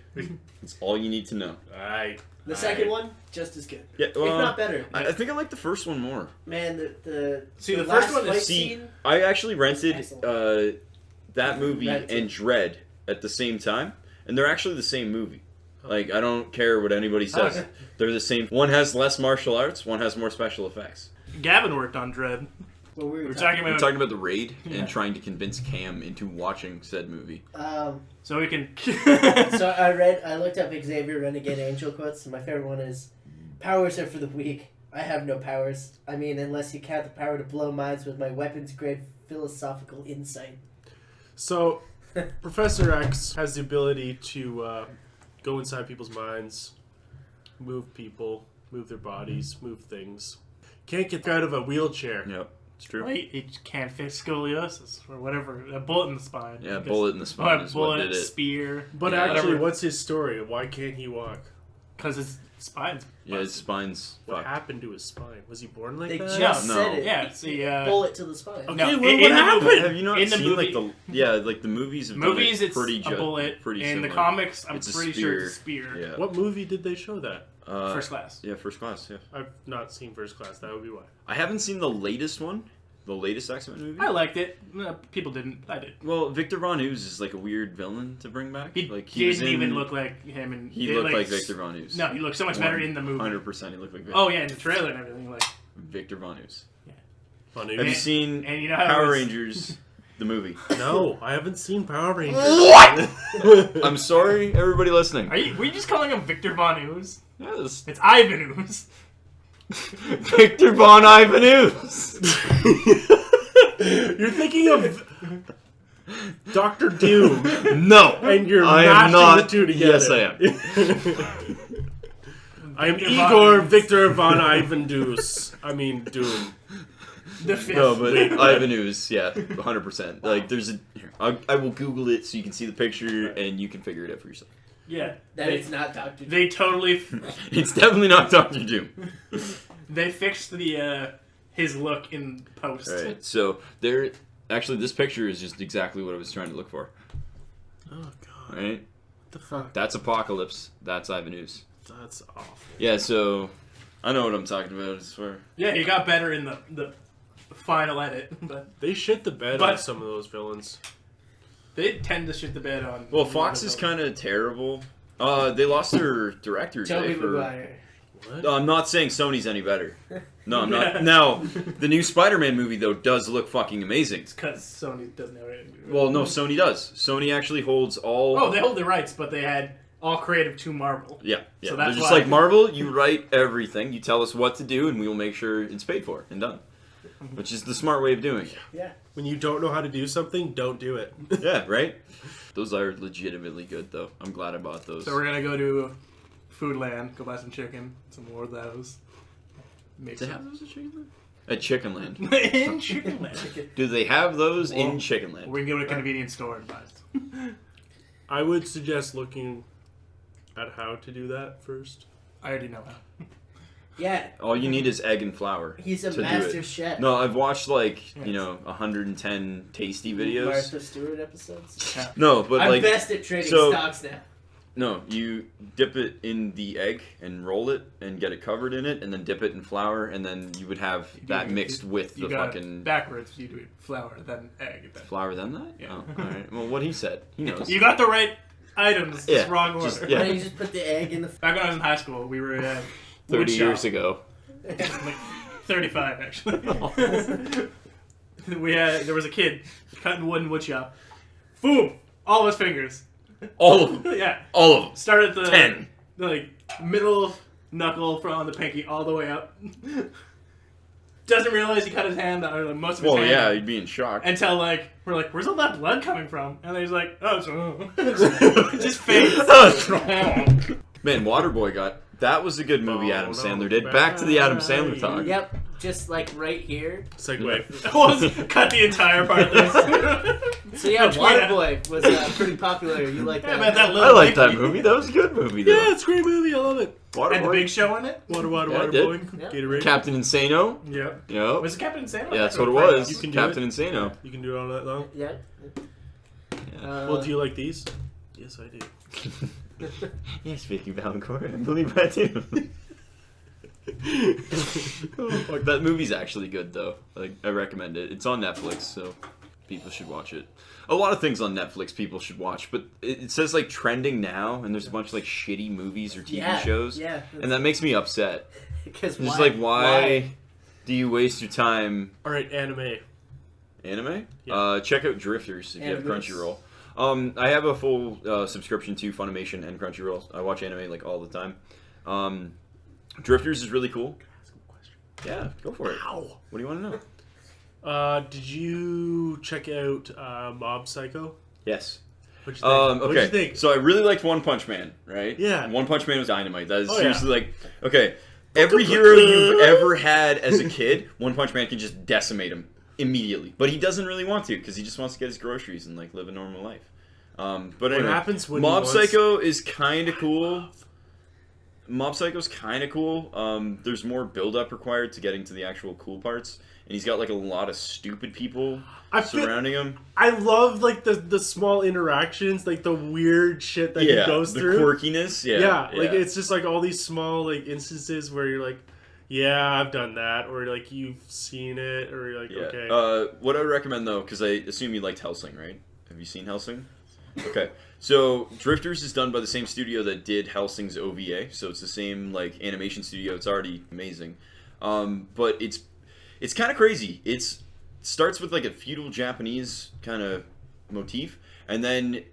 It's all you need to know. Alright. The second one, just as good, Yeah, if well, not better. I think I like the first one more. Man, the See, the last first one is- fight See, scene. I actually rented Excellent. that movie Rented. and Dread at the same time, and they're actually the same movie. Like, I don't care what anybody says. Okay. They're the same. One has less martial arts, one has more special effects. Gavin worked on Dread. What were We we were talking talking We're about talking about the raid Yeah. and trying to convince Cam into watching said movie. so we can. So I looked up Xavier Renegade Angel quotes, and my favorite one is, "Powers are for the weak. I have no powers. I mean, unless you count the power to blow minds with my weapons-grade philosophical insight." So, Professor X has the ability to go inside people's minds, move people, move their bodies, move things. Can't get out of a wheelchair. Yep, it's true. Wait, he can't fix scoliosis or whatever. A bullet in the spine. Yeah, Because- bullet in the Or spine a is what bullet, did it. spear. But Yeah, actually, whatever. what's his story? Why can't he walk? Because his spine's. Yeah, his spine's What fucked. happened to his spine? Was he born like They that? just No. said it. Yeah, see, bullet to the spine. Okay. Okay, No, what in the happened? movie- Have you not in the seen movie- like the movies? Have done Movies, it it's pretty a bullet. pretty In the similar. comics, I'm It's a pretty sure it's a spear. Yeah. What movie did they show that? First Class. Yeah, First Class. Yeah. I've not seen First Class. That would be why. I haven't seen the latest one. The latest X-Men movie. I liked it. People didn't. I did. Well, Victor Von Ooze is like a weird villain to bring back. He was didn't in- even look like him, and He looked like Victor Von Ooze. No, he looked so much better in the movie. 100%, he looked like Victor. Oh yeah, in the trailer and everything. Like, Victor Von Ooze. Funny. Have you seen and you know how it Power was- Rangers, the movie? No, I haven't seen Power Rangers. What? I'm sorry, everybody listening. Were you just calling him Victor Von Ooze? Yes. It's Ivan Ooze. Victor Von Ivan Ooze. You're thinking of Doctor Doom, No, and you're I mashing am not. the two together. Yes, I am. I'm Victor Igor Von Ooze. Victor Von Ivan Deuce. I mean Doom. The fifth. No, but Ivan Ooze, yeah, 100%. Like, there's a. Here, I will Google it so you can see the picture and you can figure it out for yourself. Yeah. That it's not Dr. They totally. It's definitely not Doctor Doom. They fixed the his look in post. Alright, so there. Actually, this picture is just exactly what I was trying to look for. Oh god. Right? What the fuck? That's Apocalypse. That's Ivan Ooze. That's awful. Yeah, so I know what I'm talking about as far. Yeah, he got better in the final edit, but They shit the bed But- on some of those villains. they tend to shit the bed on. Well, Fox is kind of terrible. They lost their directors. Tobey for... Maguire. What? No, I'm not saying Sony's any better. No, I'm not. Yeah. Now, the new Spider-Man movie though does look fucking amazing. because Sony doesn't have anything to do with it. Well, no, Sony does. Sony actually holds all. Oh, they hold the rights, but they had all creative to Marvel. Yeah, yeah. So They're that's just why- like Marvel. You write everything. You tell us what to do, and we will make sure it's paid for and done. Which is the smart way of doing it. Yeah. When you don't know how to do something, don't do it. Yeah, right. Those are legitimately good, though. I'm glad I bought those. So we're gonna go to Foodland, go buy some chicken, some more of those. Make Do they some have those at Chickenland? At Chickenland. in Chickenland. Do they have those Well, in Chickenland? We can go to a convenience store and buy it. I would suggest looking at how to do that first. I already know how. Yeah. All you need is egg and flour. He's a to do master it. chef. No, I've watched like, Yes. 110 tasty videos. Martha Stewart episodes. No, but I'm like, best at trading so- stocks now. no, you dip it in the egg and roll it and get it covered in it and then dip it in flour and then you would have that mixed with You the got fucking it backwards. You do it flour, then egg. Then. flour then that? Yeah. Oh, alright. Well, what he said. He knows. You got the right items. Yeah, Just wrong order. just- Why yeah. don't you just put the egg in the... Back when I was in high school, we were at 30 years ago. like 35 actually. There was a kid cutting wood in wood shop. Boom! All of his fingers. All of them. Yeah. All of them. Started at the 10. the, like middle knuckle from the pinky all the way up. Doesn't realize he cut his hand or like, most of his Well, hand. yeah, you'd be in shock. Until like we're like, where's all that blood coming from? And he's like, oh, it's just face. Man, Waterboy got... That was a good movie Adam Sandler did. Back to the Adam Sandler talk. Yep. Just like right here. Segue. Was cut the entire part. So yeah, Tweet it. Waterboy was pretty popular. You like Yeah, that? man, that little I like that Nicky. movie. That was a good movie, though. Yeah, it's a great movie. I love it. Waterboy. And the Big Show in it. Water, water, Yeah, water, it did. boy. Yeah. Gatorade. Captain Insano. Yep. Yep. Was it Captain Santa? Yeah, that's what it was. You can do Captain it. Insano. You can do it all night long. Yeah. Well, do you like these? Yes, I do. Yeah, speaking of Valancourt, I believe I do. Oh, fuck, that movie's actually good though. Like, I recommend it. It's on Netflix, so people should watch it. A lot of things on Netflix people should watch, but it says like trending now, and there's a bunch of like shitty movies or TV shows, Yeah. and that makes me upset. Because It's just like, why do you waste your time? All right, anime. Anime? Yeah. Check out Drifters if you have Animes. Crunchyroll. I have a full subscription to Funimation and Crunchyroll. I watch anime like all the time. Drifters is really cool. Yeah, go for it. Ow. What do you want to know? Did you check out Mob Psycho? Yes. What'd you think? What'd you Okay. think? So I really liked One Punch Man, right? Yeah. One Punch Man was dynamite. That is Oh, seriously like, okay, every hero you've ever had as a kid, One Punch Man can just decimate him immediately. But he doesn't really want to because he just wants to get his groceries and like live a normal life. But anyway, happens when Mob he wants- Psycho is kind of cool. Mob Psycho's kind of cool. There's more build-up required to getting to the actual cool parts. And he's got, like, a lot of stupid people surrounding him. I love, like, the small interactions, like, the weird shit that he goes through. The quirkiness, yeah. Like, it's just, like, all these small, like, instances where you're like, yeah, I've done that. Or, like, you've seen it. Or you're like, okay. What I would recommend, though, because I assume you liked Hellsing, right? Have you seen Hellsing? Okay. So, Drifters is done by the same studio that did Hellsing's OVA. So, it's the same, like, animation studio. It's already amazing. But it's kind of crazy. It starts with like a feudal Japanese kind of motif, and then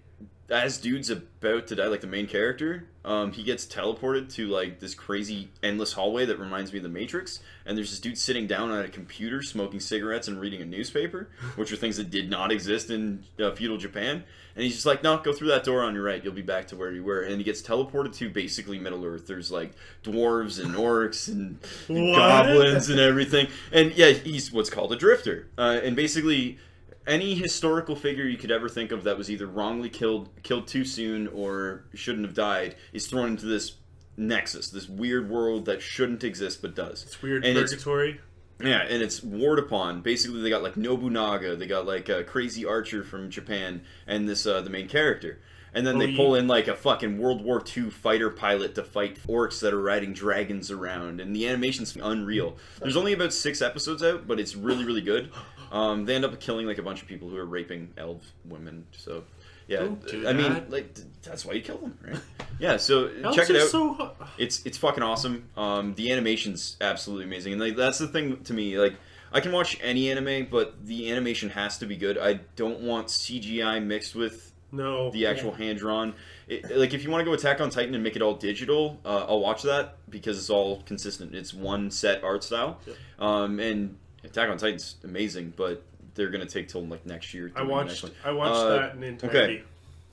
as dude's about to die, like the main character, he gets teleported to like this crazy endless hallway that reminds me of the Matrix, and there's this dude sitting down at a computer smoking cigarettes and reading a newspaper, which are things that did not exist in feudal Japan. And he's just like, no, go through that door on your right, you'll be back to where you were. And he gets teleported to basically Middle Earth. There's like dwarves and orcs and goblins and everything. And yeah, he's what's called a drifter. And basically any historical figure you could ever think of that was either wrongly killed too soon, or shouldn't have died, is thrown into this nexus, this weird world that shouldn't exist but does. It's weird purgatory. Yeah, and it's warred upon. Basically, they got like Nobunaga, they got like a crazy archer from Japan, and this the main character. And then they pull in like a fucking World War II fighter pilot to fight orcs that are riding dragons around, and the animation's unreal. There's only about 6 episodes out, but it's really, really good. They end up killing like a bunch of people who are raping elf women, so... Yeah, I mean, like that's why you kill them, right? Yeah, so check it out. So... It's fucking awesome. The animation's absolutely amazing, and like that's the thing to me. Like, I can watch any anime, but the animation has to be good. I don't want CGI mixed with the actual hand drawn. Like, if you want to go Attack on Titan and make it all digital, I'll watch that because it's all consistent. It's one set art style, and Attack on Titan's amazing, but they're gonna take till like next year. I watched that in entirety. Okay.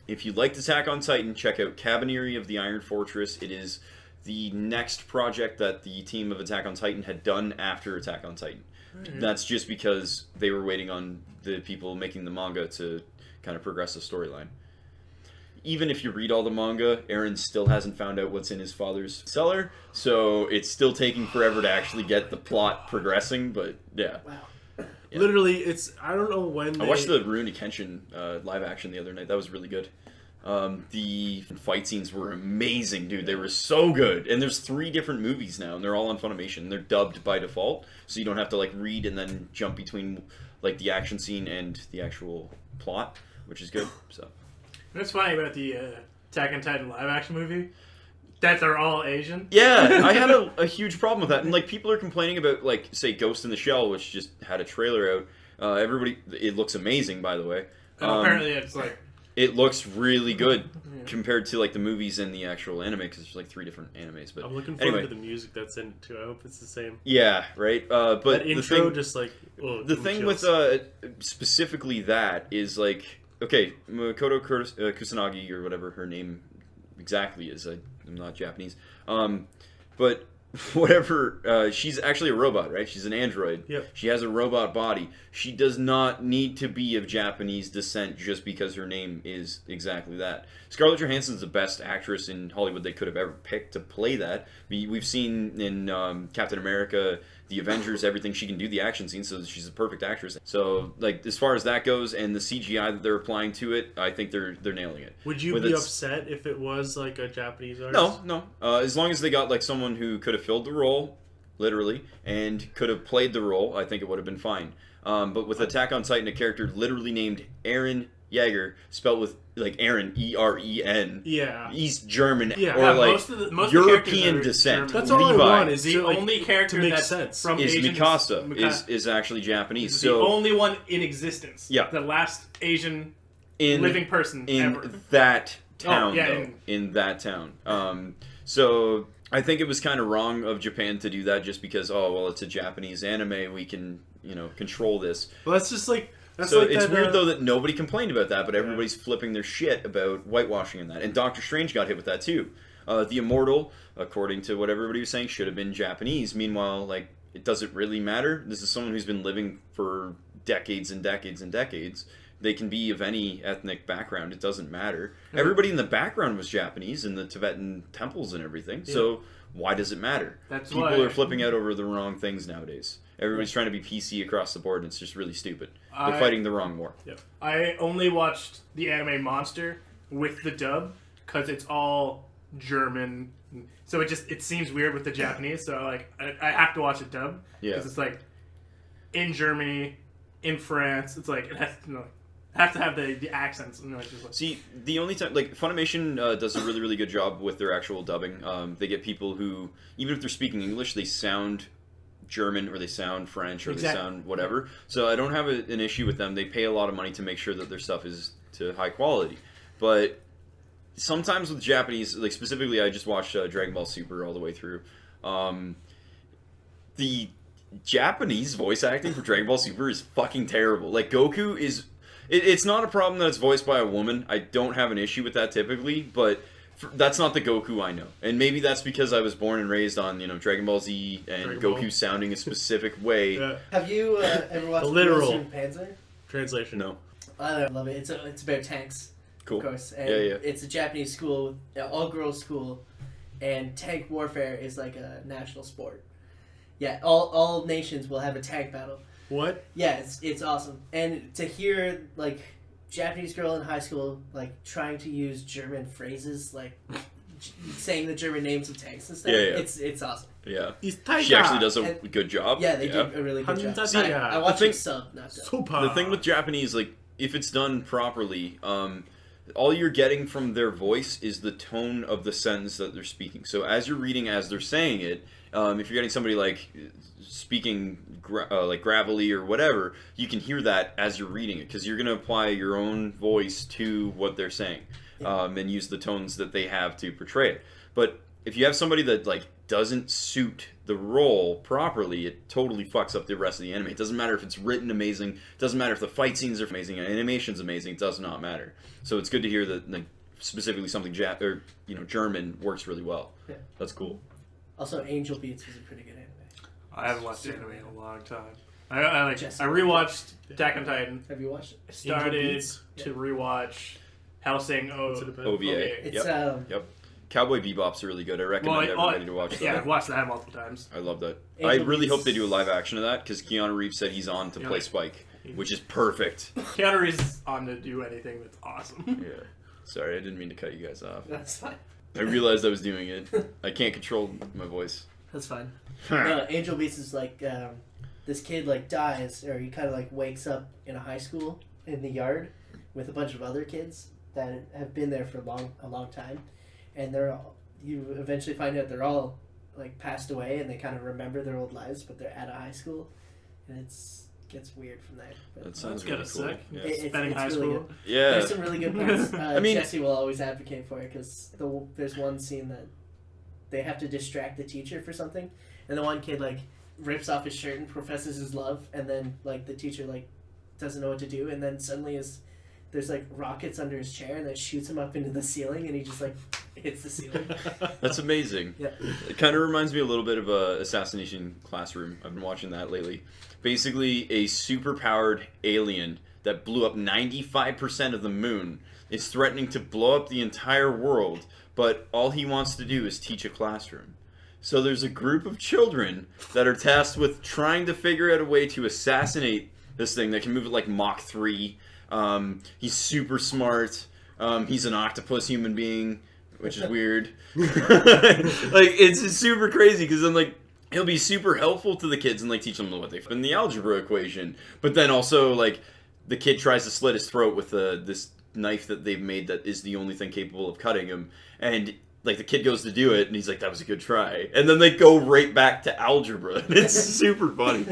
If you liked Attack on Titan, check out Cabinery of the Iron Fortress. It is the next project that the team of Attack on Titan had done after Attack on Titan. Mm-hmm. That's just because they were waiting on the people making the manga to kind of progress the storyline. Even if you read all the manga, Eren still hasn't found out what's in his father's cellar, so it's still taking forever to actually get the plot progressing, but yeah. Wow. Yeah. Literally, I don't know when I watched the Rurouni Kenshin live action the other night. That was really good. The fight scenes were amazing, dude. They were so good. And there's 3 different movies now, and they're all on Funimation. They're dubbed by default, so you don't have to like read and then jump between like the action scene and the actual plot, which is good. So. What's funny about the Attack on Titan live action movie? That they're all Asian. Yeah, I had a huge problem with that. And like, people are complaining about like, say, Ghost in the Shell, which just had a trailer out. It looks amazing, by the way. And apparently it's like... It looks really good compared to like the movies and the actual anime, because there's like 3 different animes. But I'm looking forward to the music that's in it too. I hope it's the same. Yeah, right. But that intro, the thing, just like the thing with specifically that is like, okay, Makoto Kusanagi, or whatever her name exactly is. I'm not Japanese. But whatever, she's actually a robot, right? She's an android. Yep. She has a robot body. She does not need to be of Japanese descent just because her name is exactly that. Scarlett Johansson's the best actress in Hollywood they could have ever picked to play that. We've seen in Captain America, the Avengers, everything she can do, the action scenes, so she's a perfect actress. So, like, as far as that goes, and the CGI that they're applying to it, I think they're nailing it. Would you be upset if it was like a Japanese artist? No. As long as they got like someone who could have filled the role, literally, and could have played the role, I think it would have been fine. But with Attack on Titan, a character literally named Eren Yeager, spelled with like Eren, E-R-E-N. Yeah. He's German, or yeah, like most European descent. That's all Levi I want is the only character that's sense. from is Asian Mikasa, is actually Japanese. Is so the only one in existence. Yeah. The last Asian living person ever. In that town, though. In that town. So I think it was kind of wrong of Japan to do that just because, it's a Japanese anime, we can, control this. Well, that's just like... It's weird, though, that nobody complained about that, but everybody's flipping their shit about whitewashing in that. And Doctor Strange got hit with that, too. The Immortal, according to what everybody was saying, should have been Japanese. Meanwhile, like, it doesn't really matter. This is someone who's been living for decades and decades and decades, They can be of any ethnic background. It doesn't matter. Everybody in the background was Japanese in the Tibetan temples and everything. Yeah. So why does it matter? That's People why are flipping out over the wrong things nowadays. Everybody's trying to be PC across the board, and it's just really stupid. They're fighting the wrong war. I only watched the anime Monster with the dub because it's all German, so it seems weird with the Japanese. So like I have to watch it dub because it's like in Germany, in France. It's like it has to have the accents. And like, just like, See, the only time, like, Funimation does a really, really good job with their actual dubbing. They get people who, even if they're speaking English, they sound German or they sound French or they sound whatever. So I don't have an issue with them. They pay a lot of money to make sure that their stuff is to high quality. But sometimes with Japanese, like specifically, I just watched Dragon Ball Super all the way through. The Japanese voice acting for Dragon Ball Super is fucking terrible. Like, Goku is... It's not a problem that it's voiced by a woman. I don't have an issue with that typically, but that's not the Goku I know. And maybe that's because I was born and raised on, Dragon Ball Z and Dragon Goku Ball. sounding a specific way. Yeah. Have you ever watched The literal. Wheels and Panzer? Translation. No. I love it. It's about tanks, Cool. of course. And Yeah. it's a Japanese school, all girls school, and tank warfare is like a national sport. Yeah, all nations will have a tank battle. What? Yeah, it's awesome. And to hear like Japanese girl in high school like trying to use German phrases like saying the German names of tanks and stuff. Yeah, yeah. It's awesome. Yeah. He's tiger. She actually does a And- good job. Yeah, they do a really good job. Hanzataya. See, I watched The it thing- sub, not dub. Super. The thing with Japanese, like, if it's done properly, all you're getting from their voice is the tone of the sentence that they're speaking. So as you're reading, as they're saying it, if you're getting somebody like speaking like gravelly or whatever, you can hear that as you're reading it because you're going to apply your own voice to what they're saying and use the tones that they have to portray it. But if you have somebody that like doesn't suit the role properly, it totally fucks up the rest of the anime. It doesn't matter if it's written amazing. It doesn't matter if the fight scenes are amazing and animation's amazing. It does not matter. So it's good to hear that like, specifically something German works really well. Yeah. That's cool. Also, Angel Beats was a pretty good anime. I haven't watched anime in a long time. I Jesse. rewatched Attack on Titan. Have you watched it? I started Beats? to rewatch Hellsing What's it about? OVA. It's Yep. Cowboy Bebop's really good. I recommend everybody to watch that. Yeah, I've watched that multiple times. I love that. Angel I really Beats- hope they do a live action of that because Keanu Reeves said he's on to Yeah, play like- Spike, which is perfect. Keanu Reeves is on to do anything that's awesome. Yeah. Sorry, I didn't mean to cut you guys off. That's fine. I realized I was doing it. I can't control my voice. That's fine. No, Angel Beats is like this kid like dies or he kind of like wakes up in a high school in the yard with a bunch of other kids that have been there for a long time, and you eventually find out they're all like passed away and they kind of remember their old lives, but they're at a high school, and gets weird from there. But That sounds kinda really cool. sick. Yeah. Spending high really school. good. Yeah. There's some really good parts. I mean- Jesse will always advocate for it because there's one scene that they have to distract the teacher for something, and the one kid like rips off his shirt and professes his love, and then like the teacher like doesn't know what to do, and then suddenly there's like rockets under his chair and that shoots him up into the ceiling, and he just like hits the ceiling. That's amazing. Yeah. It kind of reminds me a little bit of Assassination Classroom. I've been watching that lately. Basically, a super-powered alien that blew up 95% of the moon is threatening to blow up the entire world, but all he wants to do is teach a classroom. So there's a group of children that are tasked with trying to figure out a way to assassinate this thing that can move at like Mach 3. He's super smart. He's an octopus human being, which is weird. Like, it's super crazy because then, like, he'll be super helpful to the kids and, like, teach them what they in the algebra equation. But then also, like, the kid tries to slit his throat with this knife that they've made that is the only thing capable of cutting him. And, like, the kid goes to do it, and he's like, that was a good try. And then they go right back to algebra. It's super funny.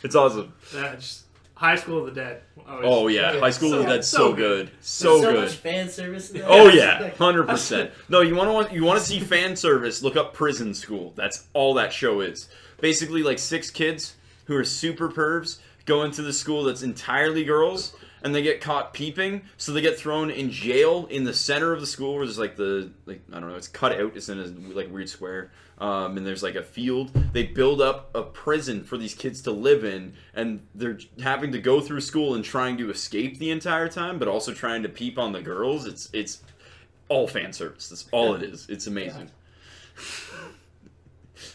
It's awesome. That's High School of the Dead. Oh, yeah. High School of the Dead's so good. There's So so good. much fan service in there. Oh yeah, 100%. No, you want to see fan service? Look up Prison School. That's all that show is. Basically, like 6 kids who are super pervs go into the school that's entirely girls, and they get caught peeping, so they get thrown in jail in the center of the school where there's I don't know, it's cut out, it's in a weird square, and there's a field. They build up a prison for these kids to live in, and they're having to go through school and trying to escape the entire time, but also trying to peep on the girls. It's all fan service. That's all it is. It's amazing.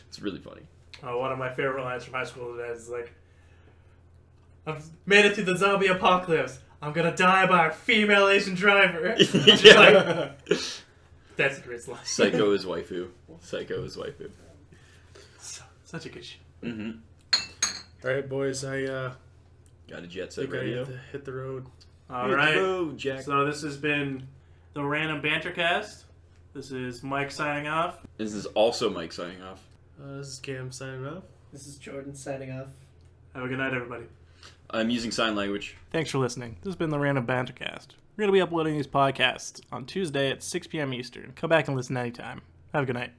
It's really funny. One of my favorite lines from high school is I've made it through the zombie apocalypse. I'm gonna die by a female Asian driver. Yeah. That's a great line. Psycho is waifu. Psycho is waifu. Such a good shit. Mm-hmm. All right, boys. I Got a jet set think I radio. have to hit the road. All right. Road, Jack. So this has been the Random Banter Cast. This is Mike signing off. This is also Mike signing off. This is Cam signing off. This is Jordan signing off. Have a good night, everybody. I'm using sign language. Thanks for listening. This has been the Random Banter Cast. We're going to be uploading these podcasts on Tuesday at 6 p.m. Eastern. Come back and listen anytime. Have a good night.